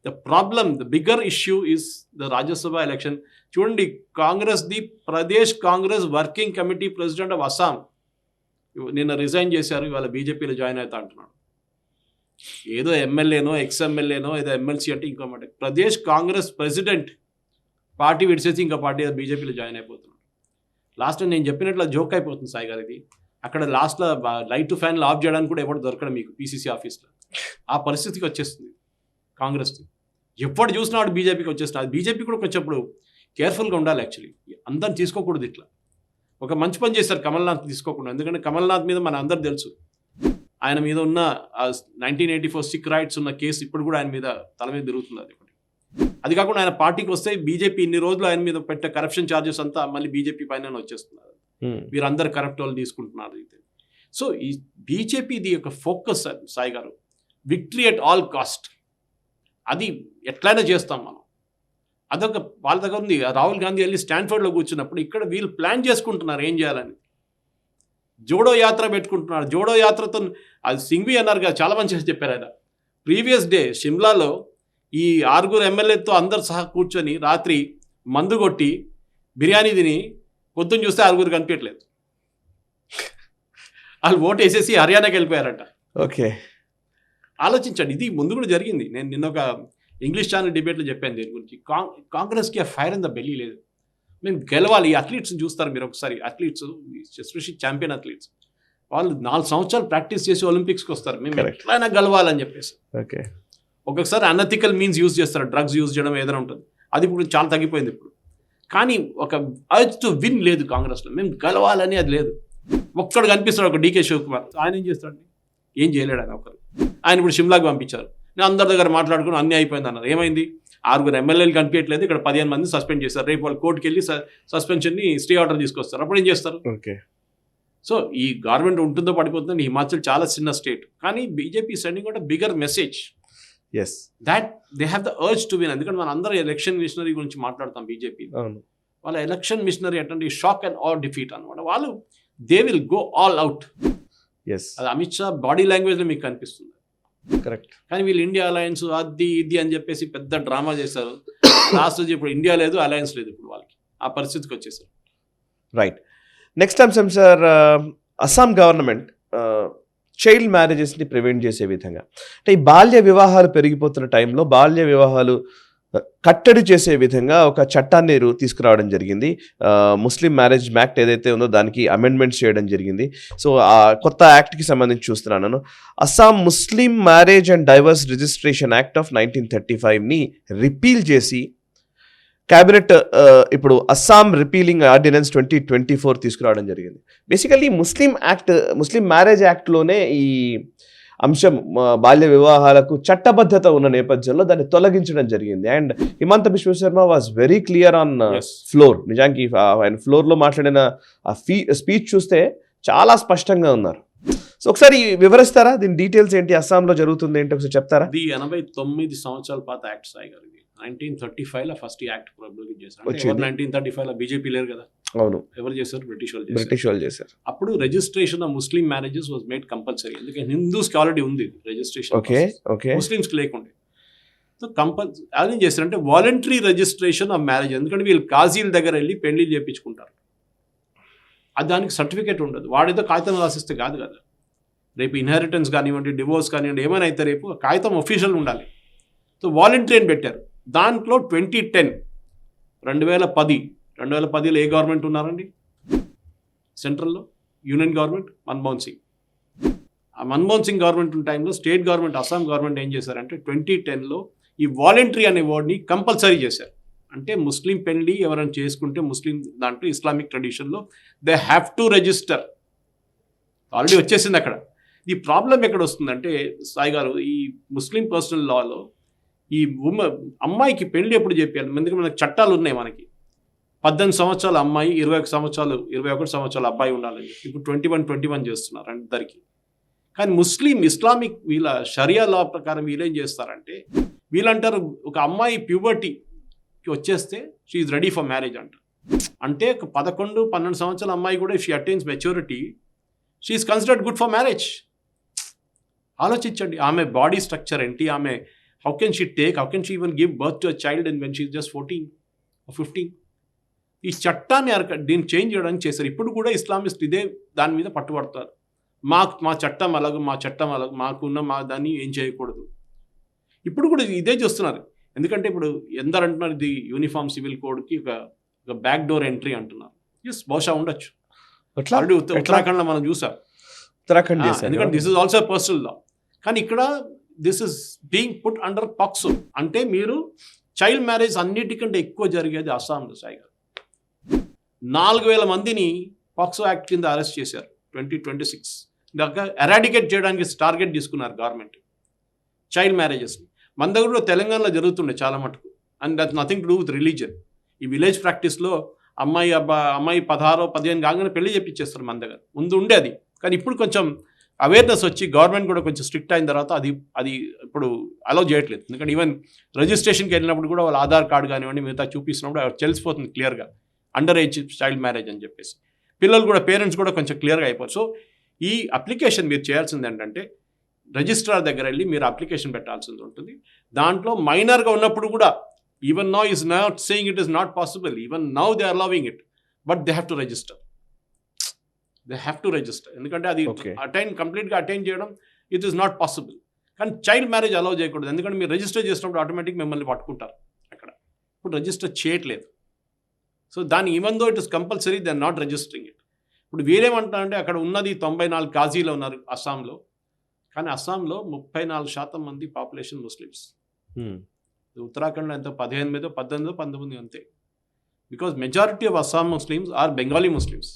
the problem, the bigger issue is the Rajya Sabha election. చూడండి, Pradesh Congress working committee president of Assam నిన్న రిజైన్ చేశారు, ఇవాళ బీజేపీలో జాయిన్ అవుతా అంటున్నాడు. ఏదో ఎమ్మెల్యేనో ఎక్స్ఎమ్మెల్యేనో ఏదో ఎమ్మెల్సీ అంటే ఇంకో మాట, ప్రదేశ్ కాంగ్రెస్ ప్రెసిడెంట్ పార్టీ విడిచేసి ఇంకా పార్టీ బీజేపీలో జాయిన్ అయిపోతున్నాడు. లాస్ట్ నేను చెప్పినట్లు జోక్ అయిపోతుంది సాయి గారు. ఇది అక్కడ లాస్ట్లో లైట్ ఫ్యాన్లు ఆఫ్ చేయడానికి కూడా ఎవరు దొరకడం మీకు పీసీసీ ఆఫీస్లో, ఆ పరిస్థితికి వచ్చేస్తుంది కాంగ్రెస్. ఎప్పుడు చూసినా వాడు బీజేపీకి వచ్చేస్తున్నారు. బీజేపీ కూడా కొంచెం ఇప్పుడు కేర్ఫుల్గా ఉండాలి. యాక్చువల్లీ అందరిని తీసుకోకూడదు ఇట్లా. ఒక మంచి పని చేశారు కమల్నాథ్ తీసుకోకుండా, ఎందుకంటే కమల్నాథ్ మీద మన అందరు తెలుసు, ఆయన మీద ఉన్న 1984 సిక్ రైట్స్ ఉన్న కేసు ఇప్పుడు కూడా ఆయన మీద తల మీద తిరుగుతుంది. అది కాకుండా ఆయన పార్టీకి వస్తే బీజేపీ ఇన్ని రోజులు ఆయన మీద పెట్టే కరప్షన్ ఛార్జెస్ అంతా మళ్ళీ బీజేపీ పైన వచ్చేస్తున్నారు. వీరందరూ కరప్ట్ వాళ్ళు తీసుకుంటున్నారు. సో ఈ బీజేపీది యొక్క ఫోకస్ సాయి గారు, విక్టరీ ఎట్ ఆల్ కాస్ట్, అది ఎట్లయినా చేస్తాం మనం. అదొక వాళ్ళ దగ్గర ఉంది. రాహుల్ గాంధీ వెళ్ళి స్టాన్ఫర్డ్లో కూర్చున్నప్పుడు ఇక్కడ వీళ్ళు ప్లాన్ చేసుకుంటున్నారు ఏం చేయాలని. జోడో యాత్ర పెట్టుకుంటున్నారు. జోడో యాత్రతో అది సింఘ్వి అన్నారు కదా, చాలా మంచిగా చెప్పారు ఆయన. ప్రీవియస్ డే షిమ్లాలో ఈ 6 ఎమ్మెల్యేతో అందరు సహా కూర్చొని రాత్రి మందు కొట్టి బిర్యానీ తిని పొద్దున్న చూస్తే 6 కనిపించట్లేదు. వాళ్ళు ఓటు వేసేసి హర్యానాకి వెళ్ళిపోయారట. ఓకే, ఆలోచించండి, ఇది ముందు కూడా జరిగింది. నేను నిన్న ఒక ఇంగ్లీష్ ఛానల్ డిబేట్లో చెప్పాను దీని గురించి. కాంగ్రెస్కి ఆ ఫైర్ ఇన్ ద బెల్లీ లేదు. మేము గెలవాలి. ఈ అథ్లీట్స్ని చూస్తారు మీరు ఒకసారి, అథ్లీట్స్ ఎస్పెషల్లీ ఛాంపియన్ అథ్లీట్స్, వాళ్ళు 4 సంవత్సరాలు ప్రాక్టీస్ చేసి ఒలింపిక్స్కి వస్తారు, మేము ఎట్లయినా గెలవాలని చెప్పేసి. ఓకే, ఒక్కొక్కసారి అనెథికల్ మీన్స్ యూజ్ చేస్తారు, డ్రగ్స్ యూజ్ చేయడం ఏదైనా ఉంటుంది, అది ఇప్పుడు చాలా తగ్గిపోయింది ఇప్పుడు. కానీ ఒక అర్జ్ టు విన్ లేదు కాంగ్రెస్లో, మేము గెలవాలని అది లేదు. ఒక్కడు కనిపిస్తాడు, ఒక డీకే శివకుమార్, ఆయన ఏం చేస్తాడు? ఏం చేయలేడు ఆయన ఒకరు. ఆయన ఇప్పుడు షిమ్లాకి పంపించారు. నేను అందరి దగ్గర మాట్లాడుకుని అన్నీ అయిపోయింది అన్నారు. ఏమైంది? 6 ఎమ్మెల్యేలు కనిపించట్లేదు, ఇక్కడ 15 మంది సస్పెండ్ చేస్తారు. రేపు వాళ్ళు కోర్టుకి వెళ్ళి సస్పెన్షన్ని స్టే ఆర్డర్ తీసుకొస్తారు. అప్పుడు ఏం చేస్తారు? ఓకే. సో ఈ గవర్నమెంట్ ఉంటుందో పడిపోతుందో. హిమాచల్ చాలా చిన్న స్టేట్, కానీ BJP sending out bigger message that they have the urge to win. ఎందుకంటే మనం అందరూ ఎలక్షన్ మిషనరీ గురించి మాట్లాడతాం. బీజేపీ వాళ్ళ ఎలక్షన్ మిషనరీ అంటే షాక్ అండ్ ఆర్ డిఫీట్ అనమాట. వాళ్ళు they will go all out. అది అమిత్ షా బాడీ లాంగ్వేజ్లో మీకు కనిపిస్తుంది. కరెక్ట్. కానీ వీళ్ళు ఇండియా అలయన్స్ అది ఇది అని చెప్పేసి పెద్ద డ్రామా చేశారు. లాస్ట్ రోజు ఇప్పుడు ఇండియా లేదు, అలయన్స్ లేదు, ఇప్పుడు వాళ్ళకి ఆ పరిస్థితికి వచ్చేసారు. రైట్. నెక్స్ట్ అంశం సార్, అస్సాం గవర్నమెంట్ చైల్డ్ మ్యారేజెస్ని ప్రివెంట్ చేసే విధంగా, అంటే ఈ బాల్య వివాహాలు పెరిగిపోతున్న టైంలో బాల్య వివాహాలు కట్టడి చేసే విధంగా ఒక చట్టాన్ని తీసుకురావడం జరిగింది. ముస్లిం మ్యారేజ్ యాక్ట్ ఏదైతే ఉందో దానికి అమెండ్మెంట్స్ చేయడం జరిగింది. సో ఆ కొత్త యాక్ట్కి సంబంధించి చూస్తున్నాను. Assam Muslim marriage and divorce registration act of 1935ని రిపీల్ చేసి క్యాబినెట్ ఇప్పుడు అస్సాం రిపీలింగ్ ఆర్డినెన్స్ 2024 తీసుకురావడం జరిగింది. బేసికల్లీ ముస్లిం మ్యారేజ్ యాక్ట్లోనే ఈ అంశం బాల్య వివాహాలకు చట్టబద్ధత ఉన్న నేపథ్యంలో దాన్ని తొలగించడం జరిగింది. And Himanta Biswa Sharma was very clear on floor. నిజానికి ఆయన ఫ్లోర్లో మాట్లాడిన ఆ స్పీచ్ చూస్తే చాలా స్పష్టంగా ఉన్నారు. సో ఒకసారి వివరిస్తారా దీని డీటెయిల్స్ ఏంటి, అస్సాంలో జరుగుతుంది ఏంటి ఒకసారి చెప్తారా? ఇది 89 సంవత్సరాల పాత యాక్ట్ సాయి గారు. ఇది 1935 ఫస్ట్ ఈ యాక్ట్ ప్రొబల్గేట్ చేశారు. అంటే వచ్చింది. 1935 బీజేపీ లేరు కదా, అవును, ఎవరు చేశారు? బ్రిటిష్ వాళ్ళు చేశారు. బ్రిటిష్ వాళ్ళు చేశారు. అప్పుడు registration of Muslim marriages was made compulsory. ఎందుకంటే హిందూస్కి ఆల్రెడీ ఉంది రిజిస్ట్రేషన్, ఓకే ఓకే ముస్లిమ్స్కి లేకుండే. సో కంపల్సరీ అది ఏం చేస్తారంటే వాలంటరీ రిజిస్ట్రేషన్ ఆఫ్ మ్యారేజ్. ఎందుకంటే వీళ్ళు కాజీల దగ్గర వెళ్ళి పెళ్లి చేయించుకుంటారు. అది దానికి సర్టిఫికేట్ ఉండదు, వాడేదో కాగితం రాసిస్తే కాదు కదా. రేపు ఇన్హెరిటెన్స్ కానివ్వండి, డివోర్స్ కానివ్వండి, ఏమైనా అయితే రేపు కాగితం ఒఫీషియల్ ఉండాలి. సో వాలంటరీ అని పెట్టారు. దాంట్లో 2010లో ఏ గవర్నమెంట్ ఉన్నారండి సెంట్రల్లో? Union government Manmohan Singh. ఆ మన్మోహన్ సింగ్ గవర్నమెంట్ ఉన్న టైంలో స్టేట్ గవర్నమెంట్, అస్సాం గవర్నమెంట్ ఏం చేశారంటే 2010లో ఈ వాలంటరీ అనే వర్డ్ని కంపల్సరీ చేశారు. అంటే ముస్లిం పెళ్లి ఎవరైనా చేసుకుంటే ముస్లిం దాంట్లో ఇస్లామిక్ ట్రెడిషన్లో they have to register. Already వచ్చేసింది అక్కడ. ఈ ప్రాబ్లం ఎక్కడ వస్తుందంటే సాయి గారు, ఈ ముస్లిం పర్సనల్ లాలో ఈ అమ్మాయికి పెళ్లి ఎప్పుడు చెప్పాలి? ఎందుకంటే మనకి చట్టాలు ఉన్నాయి. మనకి 18 సంవత్సరాల అమ్మాయి, 21 సంవత్సరాల అబ్బాయి ఉండాలని. ఇప్పుడు 21 చేస్తున్నారు అందరికీ. కానీ ఇస్లామిక్ వీళ్ళ షరియా లా ప్రకారం వీళ్ళేం చేస్తారంటే వీళ్ళంటారు ఒక అమ్మాయి ప్యూబర్టీకి వచ్చేస్తే she is ready for marriage అంటారు. అంటే ఒక 11-12 సంవత్సరాల అమ్మాయి కూడా she attains maturity, she is considered good for marriage. ఆలోచించండి, ఆమె బాడీ స్ట్రక్చర్ ఏంటి, ఆమె how can she even give birth to a child and when she is just 14 or 15. ఈ చట్టాన్ని దీన్ని చేంజ్ చేయడానికి చేశారు. ఇప్పుడు కూడా ఇస్లామిస్ట్ ఇదే దాని మీద పట్టుబడతారు. మా చట్టం అలాగ, మాకున్న దాన్ని ఏం చేయకూడదు. ఇప్పుడు కూడా ఇదే చూస్తున్నారు. ఎందుకంటే ఇప్పుడు ఎందరు అంటున్నారు ఇది యూనిఫామ్ సివిల్ కోడ్కి ఒక బ్యాక్ డోర్ ఎంట్రీ అంటున్నారు. ఎస్, బహుశా ఉండొచ్చు. ఆల్రెడీ ఉత్తరాఖండ్లో మనం చూసాం. ఉత్తరాఖండ్ ఎందుకంటే దిస్ ఇస్ ఆల్సో పర్సనల్ లా. కానీ ఇక్కడ this is being put under POCSO. అంటే మీరు చైల్డ్ మ్యారేజ్ అన్నిటికంటే ఎక్కువ జరిగేది అస్సాంలో సాయి గారు. 4,000 మందిని పాక్సో యాక్ట్ కింద అరెస్ట్ చేశారు 2026 దాకా. ఎరాడికేట్ చేయడానికి టార్గెట్ తీసుకున్నారు గవర్నమెంట్ చైల్డ్ మ్యారేజెస్ని. మన దగ్గర కూడా తెలంగాణలో జరుగుతుండే చాలా మటుకు. And that nothing to do with religion. ఈ విలేజ్ ప్రాక్టీస్లో అమ్మాయి 16-15 కాగానే పెళ్లి చేపించేస్తారు మన దగ్గర. ముందు ఉండే అది, కానీ ఇప్పుడు కొంచెం అవేర్నెస్ వచ్చి గవర్నమెంట్ కూడా కొంచెం స్ట్రిక్ట్ అయిన తర్వాత అది ఇప్పుడు అలౌ చేయట్లేదు. ఎందుకంటే ఈవెన్ రిజిస్ట్రేషన్కి వెళ్ళినప్పుడు కూడా వాళ్ళ ఆధార్ కార్డు కానివ్వండి మిగతా చూపిస్తున్నప్పుడు తెలిసిపోతుంది క్లియర్గా అండర్ ఏజ్ చైల్డ్ మ్యారేజ్ అని చెప్పేసి. పిల్లలు కూడా, పేరెంట్స్ కూడా కొంచెం క్లియర్గా అయిపోతుంది. సో ఈ అప్లికేషన్ మీరు చేయాల్సింది ఏంటంటే రిజిస్ట్రార్ దగ్గర వెళ్ళి మీరు అప్లికేషన్ పెట్టాల్సింది ఉంటుంది. దాంట్లో మైనర్గా ఉన్నప్పుడు కూడా even now is not saying it is not possible, even now they are loving it, but they have to register. ఎందుకంటే అది కంప్లీట్గా అటైన్ చేయడం ఇట్ ఈస్ నాట్ పాసిబుల్. కానీ చైల్డ్ మ్యారేజ్ అలౌ చేయకూడదు. ఎందుకంటే మీరు రిజిస్టర్ చేసినప్పుడు ఆటోమేటిక్ మిమ్మల్ని పట్టుకుంటారు అక్కడ. ఇప్పుడు రిజిస్టర్ చేయట్లేదు. సో దాన్ని even though it is compulsory they are not registering it. ఇప్పుడు వీరేమంటారంటే అక్కడ ఉన్నది 94 కాజీలో ఉన్నారు అస్సాంలో. కానీ అస్సాంలో 34% మంది పాపులేషన్ ముస్లిమ్స్. ఉత్తరాఖండ్లో ఎంత 18-19 అంతే. Because majority of Assam Muslims are Bengali Muslims,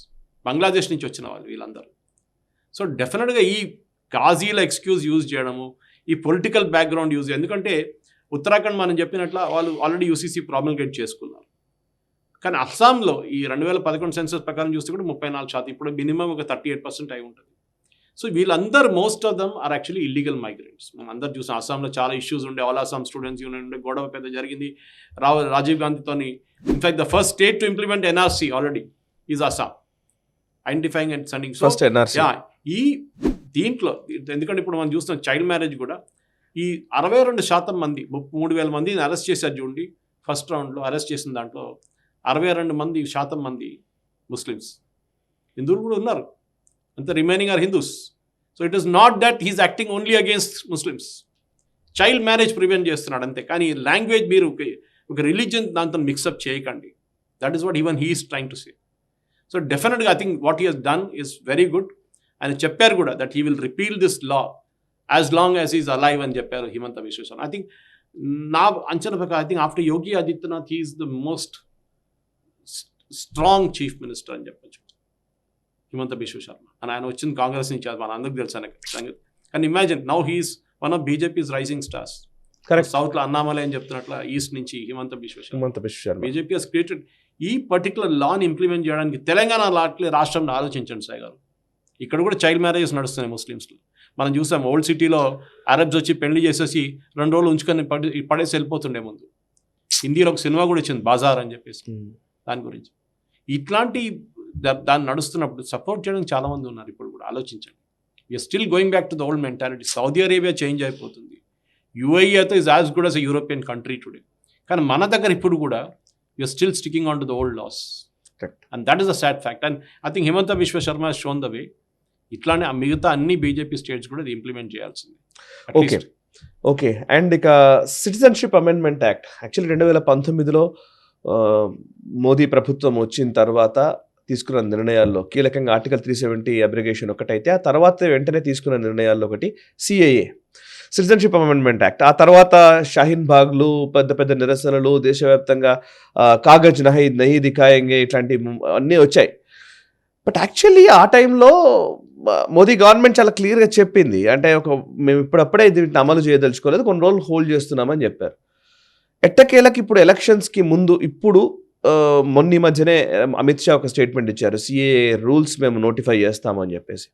Bangladesh నుంచి వచ్చిన వాళ్ళు వీళ్ళందరూ. సో డెఫినెట్గా ఈ కాజీల ఎక్స్క్యూజ్ యూజ్ చేయడము, ఈ పొలిటికల్ బ్యాక్గ్రౌండ్ యూజ్, ఎందుకంటే ఉత్తరాఖండ్ మనం చెప్పినట్ల వాళ్ళు ఆల్రెడీ యూసీసీ ప్రామిల్గేట్ చేసుకున్నారు. కానీ అస్సాంలో ఈ 2011 సెన్సస్ ప్రకారం చూస్తే కూడా 34%, ఇప్పుడు మినిమం ఒక 38% అయి ఉంటుంది. సో వీళ్ళందరూ most of them are actually illegal migrants. మనం అందరూ చూసాం అస్సాంలో చాలా ఇష్యూస్ ఉండే. ఆల్ అస్సాం స్టూడెంట్స్ యూనియన్ ఉండే, గొడవ పెద్ద జరిగింది రాజీవ్ గాంధీతోని. In fact the first state to implement NRC already is Assam, identifying and sending. So ఈ దీంట్లో ఎందుకంటే ఇప్పుడు మనం చూస్తున్నాం చైల్డ్ మ్యారేజ్ కూడా ఈ 62% మంది, 3,000 మందిని అరెస్ట్ చేశారు చూడండి ఫస్ట్ రౌండ్లో. అరెస్ట్ చేసిన దాంట్లో 62% మంది ముస్లిమ్స్. హిందువులు కూడా ఉన్నారు, అంత remaining are Hindus. So it is not that he's acting only against Muslims. Child marriage prevent చేస్తున్నాడు అంతే. కానీ లాంగ్వేజ్ మీరు ఒక రిలీజియన్ దాంతో మిక్సప్ చేయకండి. That is what even he is trying to say. So డెఫినెట్గా I think what he has done is very good. ఆయన చెప్పారు కూడా that he will repeal this law as long as is alive అని చెప్పారు హిమంత బిశ్వ శర్మ. ఐ థింక్ నా అంచనా ప్రకారం I think after Yogi Adityanath he is the most strong chief minister అని చెప్పచ్చు హిమంత బిశ్వ శర్మ. అని ఆయన వచ్చింది కాంగ్రెస్ నుంచి, అది మన అందరికి తెలుసు సంగతి. కానీ imagine now he is one of BJP's rising stars. Correct. సౌత్లో అన్నామలై అని చెప్తున్నట్ల ఈస్ట్ నుంచి Himanta Biswa Sarma. BJP has created ఈ పర్టికులర్ లాని ఇంప్లిమెంట్ చేయడానికి తెలంగాణ రాష్ట్రంలో ఆలోచించండి సాయి గారు. ఇక్కడ కూడా చైల్డ్ మ్యారేజెస్ నడుస్తున్నాయి ముస్లిమ్స్లో. మనం చూసాం ఓల్డ్ సిటీలో అరబ్స్ వచ్చి పెళ్లి చేసేసి 2 రోజులు ఉంచుకొని పడేసి వెళ్ళిపోతుండే ముందు. హిందీలో ఒక సినిమా కూడా వచ్చింది బాజార్ అని చెప్పేసి దాని గురించి. ఇట్లాంటి దాన్ని నడుస్తున్నప్పుడు సపోర్ట్ చేయడానికి చాలామంది ఉన్నారు. ఇప్పుడు కూడా ఆలోచించండి, we are still going back to the old mentality. Saudi Arabia change అయిపోతుంది, యుఏఈ అయితే is as good as a European country today. కానీ మన దగ్గర ఇప్పుడు కూడా we are still sticking on to the old laws. And that is the sad fact. And I think Himanta Biswa Sarma has shown the way. ఇట్లానే మిగతా అన్ని బీజేపీ స్టేట్స్ కూడా ఇది ఇంప్లిమెంట్ చేయాల్సింది. ఓకే. అండ్ ఇక citizenship amendment act actually 2019లో Modi ప్రభుత్వం వచ్చిన తర్వాత తీసుకున్న నిర్ణయాల్లో కీలకంగా ఆర్టికల్ 370 అబ్రిగేషన్ ఒకటైతే, ఆ తర్వాత వెంటనే తీసుకున్న నిర్ణయాల్లో ఒకటి సిఏఏ, సిటిజన్షిప్ అమెండ్మెంట్ యాక్ట్. ఆ తర్వాత షాహీన్ బాగ్లు, పెద్ద పెద్ద నిరసనలు, దేశవ్యాప్తంగా కాగజ్ నహీ దిఖాయేంగే ఇట్లాంటి అన్నీ వచ్చాయి. బట్ యాక్చువల్లీ ఆ టైంలో మోదీ గవర్నమెంట్ చాలా క్లియర్గా చెప్పింది, అంటే మేము ఇప్పుడప్పుడే దీన్ని అమలు చేయదలుచుకోలేదు, కొన్ని రోజులు హోల్డ్ చేస్తున్నామని చెప్పారు. ఎట్టకేలకు ఇప్పుడు ఎలక్షన్స్కి ముందు ఇప్పుడు మొన్న మధ్యనే అమిత్ షా ఒక స్టేట్మెంట్ ఇచ్చారు, సిఏఏ రూల్స్ మేము నోటిఫై చేస్తామని చెప్పేసి.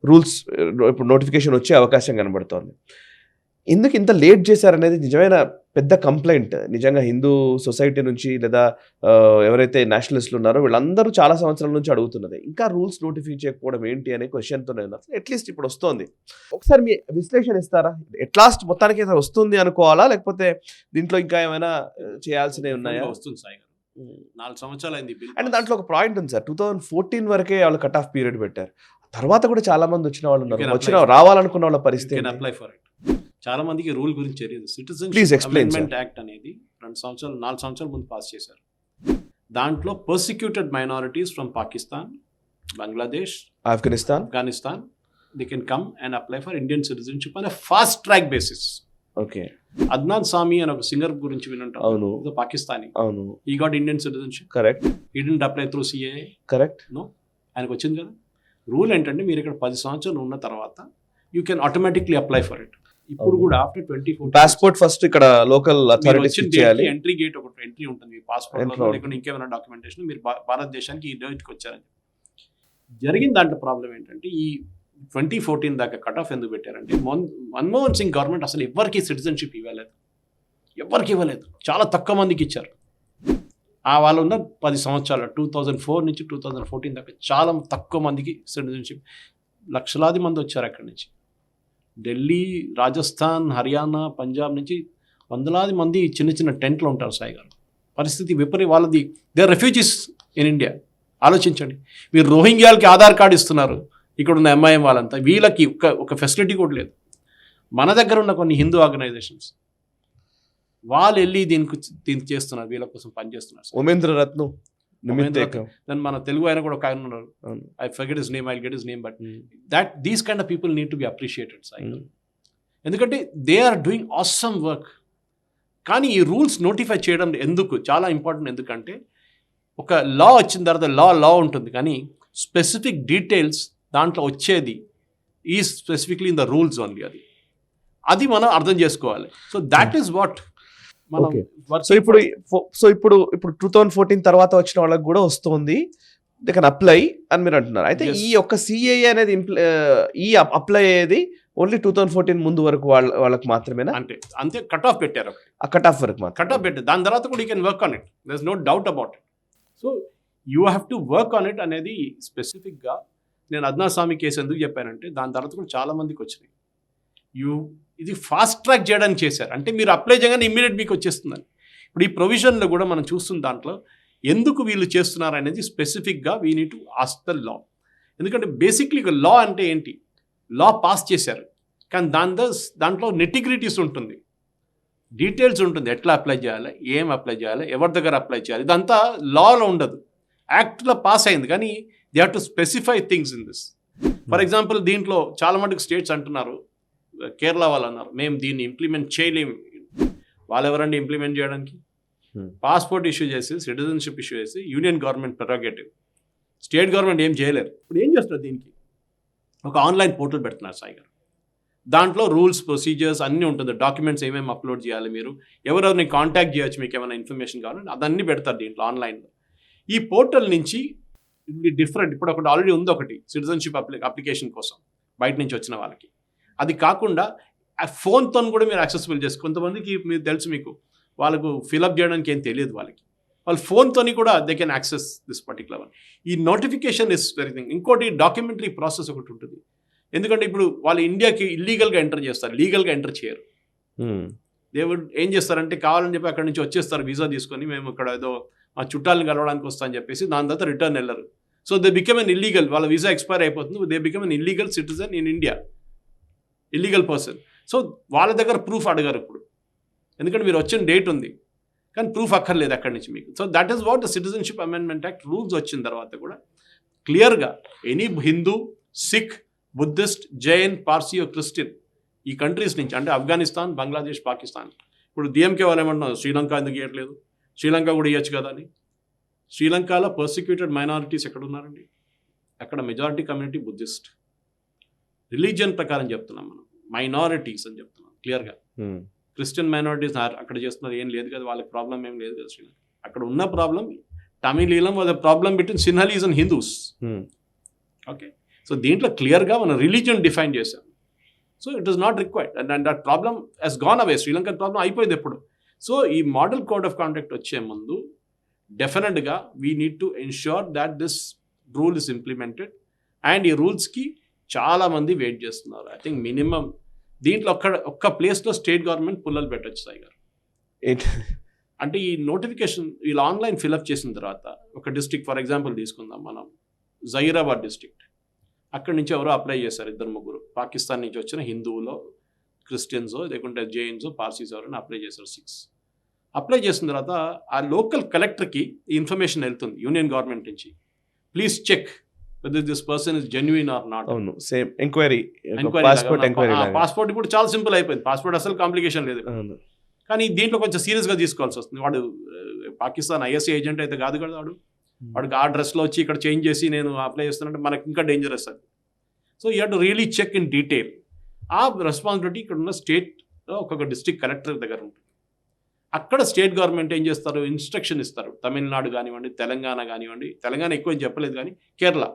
రూల్స్ ఇప్పుడు నోటిఫికేషన్ వచ్చే అవకాశం కనబడుతోంది. ఎందుకు ఇంత లేట్ చేశారనేది నిజమైన పెద్ద కంప్లైంట్. నిజంగా హిందూ సొసైటీ నుంచి లేదా ఎవరైతే నేషనలిస్టులు ఉన్నారో వీళ్ళందరూ చాలా సంవత్సరాల నుంచి అడుగుతున్నది, ఇంకా రూల్స్ నోటిఫై చేయకపోవడం ఏంటి అనే క్వశ్చన్తోనే ఉన్నారు. అట్లీస్ట్ ఇప్పుడు వస్తుంది, ఒకసారి మీ విశ్లేషణ ఇస్తారా? ఎట్లాస్ట్ మొత్తానికి వస్తుంది అనుకోవాలా, లేకపోతే దీంట్లో ఇంకా ఏమైనా చేయాల్సినవి ఉన్నాయా? వస్తుంది సాయి గారు, 4 సంవత్సరాలు అయింది. అంటే దాంట్లో ఒక పాయింట్ ఉంది సార్, 2014 వరకే వాళ్ళు కట్ ఆఫ్ పీరియడ్ పెట్టారు. తర్వాత కూడా చాలా మంది వచ్చిన వాళ్ళు ఉన్నారు, రావాలనుకున్న వాళ్ళ పరిస్థితి. Apply for it. చాలా మందికి రూల్ గురించి తెలియదు. Please citizenship explain, amendment act అనేది 4 సంవత్సరాల ముందు పాస్ చేశారు. దాంట్లో persecuted minorities from Pakistan, Bangladesh, Afghanistan they can come and apply for Indian citizenship అనే fast track basis. Okay. Adnan Sami అని ఒక సింగర్ గురించి వినుంటాం. అవును. పాకిస్తానీ. అవును. He got Indian citizenship. Correct. He didn't apply through CAA. Correct. No, ఆయనకు వచ్చింది కదా. రూల్ ఏంటంటే మీరు ఇక్కడ 10 సంవత్సరాలు ఉన్న తర్వాత you can automatically apply for it. ఇప్పుడు కూడా ఆఫ్టర్ 24 పాస్పోర్ట్ ఫస్ట్ ఇక్కడ లోకల్ అథారిటీస్ చేయాలి. ఎంట్రీ గేట్ ఒక ఎంట్రీ ఉంటుంది మీ పాస్పోర్ట్ లో, లేకుంటే ఇంకేమైనా డాక్యుమెంటేషన్ మీరు భారతదేశానికి ఈ డేట్కి వచ్చారని జరిగిన. దాంట్లో ప్రాబ్లం ఏంటంటే ఈ 2014 దాకా కట్ ఆఫ్ ఎందుకు పెట్టారంటే మన్మోహన్ సింగ్ గవర్నమెంట్ అసలు ఎవరికి సిటిజన్షిప్ ఇవ్వలేదు, చాలా తక్కువ మందికి ఇచ్చారు. వాళ్ళు ఉన్న 10 సంవత్సరాలు 2004 నుంచి 2014 దాకా చాలా తక్కువ మందికి సిటిజన్షిప్. లక్షలాది మంది వచ్చారు అక్కడి నుంచి. ఢిల్లీ, రాజస్థాన్, హర్యానా, పంజాబ్ నుంచి వందలాది మంది చిన్న చిన్న టెంట్లు ఉంటారు సాయి గారు. పరిస్థితి వాళ్ళది they are refugees in India. ఆలోచించండి, మీరు రోహింగ్యాలకి ఆధార్ కార్డు ఇస్తున్నారు ఇక్కడ ఉన్న ఎంఐఎం వాళ్ళంతా, వీళ్ళకి ఒక ఫెసిలిటీ కూడా లేదు. మన దగ్గర ఉన్న కొన్ని హిందూ ఆర్గనైజేషన్స్ వాళ్ళు వెళ్ళి దీనికి చేస్తున్నారు, వీళ్ళ కోసం పనిచేస్తున్నారు. ఉమేంద్ర రత్నం, దాన్ని మన తెలుగు ఆయన కూడా ఒక ఆయన ఉన్నారు, I forget his name, I get his name, but these kind of people need to be appreciated Sai. ఎందుకంటే they are doing awesome work. కానీ ఈ రూల్స్ నోటిఫై చేయడం ఎందుకు చాలా ఇంపార్టెంట్, ఎందుకంటే ఒక లా వచ్చిన తర్వాత లా ఉంటుంది, కానీ స్పెసిఫిక్ డీటెయిల్స్ దాంట్లో వచ్చేది ఈ specifically in the rules only. అది మనం అర్థం చేసుకోవాలి. So that is what. So ఇప్పుడు 2014 తర్వాత వచ్చిన వాళ్ళకి కూడా వస్తుంది, దే కెన్ అప్లై అని మీరు అంటున్నారు. అయితే ఈ యొక్క సిఏఏ అనేది ఈ అప్లై అయ్యేది ఓన్లీ 2014 ముందు వరకు వాళ్ళకి మాత్రమేనా? అంతే కట్ ఆఫ్ పెట్టారు. ఆ కట్ ఆఫ్ వరకు మాత్రం కట్ ఆఫ్ పెట్టారు. దాని తర్వాత కూడా you can work on it, there is no doubt about it. So you have to work on it అనేది స్పెసిఫిక్గా నేను అద్నాన్ సామి కేసు ఎందుకు చెప్పానంటే దాని తర్వాత కూడా చాలా మందికి వచ్చినాయి. ఇది ఫాస్ట్ ట్రాక్ చేయడానికి చేశారు, అంటే మీరు అప్లై చేయగానే ఇమ్మీడియట్ మీకు వచ్చేస్తుందని. ఇప్పుడు ఈ ప్రొవిజన్లో కూడా మనం చూస్తున్న దాంట్లో ఎందుకు వీళ్ళు చేస్తున్నారు అనేది స్పెసిఫిక్గా we need to ask the law. ఎందుకంటే బేసిక్లీ లా అంటే ఏంటి, లా పాస్ చేశారు కానీ దాంట్లో నెటిగ్రిటీస్ ఉంటుంది, డీటెయిల్స్ ఉంటుంది, ఎట్లా అప్లై చేయాలి, ఏం అప్లై చేయాలి, ఎవరి దగ్గర అప్లై చేయాలి, ఇదంతా లాలో ఉండదు. యాక్ట్లో పాస్ అయింది కానీ they have to specify things in this. For example దీంట్లో చాలా మటుకు స్టేట్స్ అంటున్నారు, కేరళ వాళ్ళు అన్నారు మేము దీన్ని ఇంప్లిమెంట్ చేయలేము. వాళ్ళు ఎవరండి ఇంప్లిమెంట్ చేయడానికి? పాస్పోర్ట్ ఇష్యూ చేసి సిటిజన్షిప్ ఇష్యూ చేసి union government prerogative, state government ఏం చేయలేరు. ఇప్పుడు ఏం చేస్తారు, దీనికి ఒక ఆన్లైన్ పోర్టల్ పెడుతున్నారు సాయి గారు. దాంట్లో రూల్స్ ప్రొసీజర్స్ అన్నీ ఉంటుంది, డాక్యుమెంట్స్ ఏమేమి అప్లోడ్ చేయాలి, మీరు ఎవరెవరిని కాంటాక్ట్ చేయొచ్చు, మీకు ఏమైనా ఇన్ఫర్మేషన్ కావాలంటే అదన్నీ పెడతారు దీంట్లో ఆన్లైన్లో. ఈ పోర్టల్ నుంచి ఇది డిఫరెంట్. ఇప్పుడు ఒకటి ఆల్రెడీ ఉంది, ఒకటి సిటిజన్షిప్ అప్లికేషన్ కోసం బయట నుంచి వచ్చిన వాళ్ళకి. అది కాకుండా ఆ ఫోన్తో కూడా మీరు యాక్సెసిబుల్ చేసి, కొంతమందికి మీరు తెలుసు, మీకు వాళ్ళకు ఫిలప్ చేయడానికి ఏం తెలియదు, వాళ్ళు ఫోన్తోని కూడా they can access this particular one. ఈ నోటిఫికేషన్ ఇస్ వెరీ థింగ్. ఇంకోటి డాక్యుమెంటరీ ప్రాసెస్ ఒకటి ఉంటుంది. ఎందుకంటే ఇప్పుడు వాళ్ళు ఇండియాకి ఇల్లీగల్గా ఎంటర్ చేస్తారు, లీగల్గా ఎంటర్ చేయరు. దేవుడు ఏం చేస్తారంటే కావాలని చెప్పి అక్కడి నుంచి వచ్చేస్తారు వీసా తీసుకొని, మేము ఇక్కడ ఏదో మా చుట్టాలను కలవడానికి వస్తా అని చెప్పేసి దాని తర్వాత రిటర్న్ వెళ్ళరు. So they become an illegal, వాళ్ళ వీసా ఎక్స్పైర్ అయిపోతుంది, they become an illegal citizen in India, illegal person. So వాళ్ళ దగ్గర ప్రూఫ్ అడగారు ఇప్పుడు, ఎందుకంటే మీరు వచ్చిన డేట్ ఉంది కానీ ప్రూఫ్ అక్కర్లేదు అక్కడి నుంచి మీకు. So that is what the citizenship amendment act rules వచ్చిన తర్వాత కూడా క్లియర్గా any Hindu, Sikh, Buddhist, Jain, Parsi, Christian ఈ కంట్రీస్ నుంచి, అంటే ఆఫ్ఘనిస్తాన్, బంగ్లాదేశ్, పాకిస్తాన్, ఇప్పుడు డిఎంకే వాళ్ళు ఏమంటున్నారు శ్రీలంక ఎందుకు ఇవ్వట్లేదు, శ్రీలంక కూడా ఇవ్వచ్చు కదా అని. శ్రీలంకలో పర్సిక్యూటెడ్ మైనారిటీస్ ఎక్కడ ఉన్నారండి? అక్కడ మెజారిటీ కమ్యూనిటీ బుద్ధిస్ట్. రిలీజియన్ ప్రకారం చెప్తున్నాం మనం, మైనారిటీస్ అని చెప్తున్నాం క్లియర్గా. క్రిస్టియన్ మైనారిటీస్ అక్కడ చేస్తున్నారు, ఏం లేదు కదా, వాళ్ళకి ప్రాబ్లం ఏం లేదు కదా శ్రీలంక. అక్కడ ఉన్న problem Tamil Eelam was problem between Sinhalese and Hindus. Okay, so దీంట్లో క్లియర్గా మనం రిలీజియన్ డిఫైన్ చేశాం. So it is not required and that problem has gone away. Sri Lankan problem అయిపోయింది ఎప్పుడు. సో ఈ మోడల్ కోడ్ ఆఫ్ కాండక్ట్ వచ్చే ముందు డెఫినెట్గా we need to ensure that this rule is implemented. And ఈ రూల్స్కి చాలామంది వెయిట్ చేస్తున్నారు. ఐ థింక్ మినిమం దీంట్లో ఒక్క ప్లేస్లో స్టేట్ గవర్నమెంట్ పుల్లలు పెట్టచ్చు సాయి గారు. అంటే ఈ నోటిఫికేషన్ వీళ్ళు ఆన్లైన్ ఫిలప్ చేసిన తర్వాత ఒక డిస్ట్రిక్ట్ ఫర్ ఎగ్జాంపుల్ తీసుకుందాం మనం, జహీరాబాద్ డిస్ట్రిక్ట్, అక్కడి నుంచి ఎవరో అప్లై చేశారు, 2-3 పాకిస్తాన్ నుంచి వచ్చిన హిందువులో, క్రిస్టియన్సో లేకుంటే జైన్సో, పార్సీస్ ఎవరైనా అప్లై చేశారు. 6 అప్లై చేసిన తర్వాత ఆ లోకల్ కలెక్టర్కి ఈ ఇన్ఫర్మేషన్ వెళ్తుంది యూనియన్ గవర్నమెంట్ నుంచి, please check whether this person is genuine or not. అవును, సేమ్ ఎంక్వైరీ, పాస్పోర్ట్ ఇప్పుడు చాలా సింపుల్ అయిపోయింది, పాస్పోర్ట్ అసలు కాంప్లికేషన్ లేదు. కానీ దీంట్లో కొంచెం సీరియస్గా తీసుకోవాల్సి వస్తుంది. వాడు పాకిస్తాన్ ఐఎస్ఐ ఏజెంట్ అయితే కాదు కదా, వాడికి ఆ డ్రెస్లో వచ్చి ఇక్కడ చేంజ్ చేసి నేను అప్లై చేస్తానంటే మనకి ఇంకా డేంజరస్ అది. So you have to really check in detail. ఆ రెస్పాన్సిబిలిటీ ఇక్కడ ఉన్న స్టేట్లో ఒక్కొక్క డిస్ట్రిక్ట్ కలెక్టర్ దగ్గర ఉంటుంది. అక్కడ స్టేట్ గవర్నమెంట్ ఏం చేస్తారు, ఇన్స్ట్రక్షన్ ఇస్తారు. తమిళనాడు కానివ్వండి, తెలంగాణ కానివ్వండి, తెలంగాణ ఎక్కువ ఏం చెప్పలేదు కానీ కేరళ,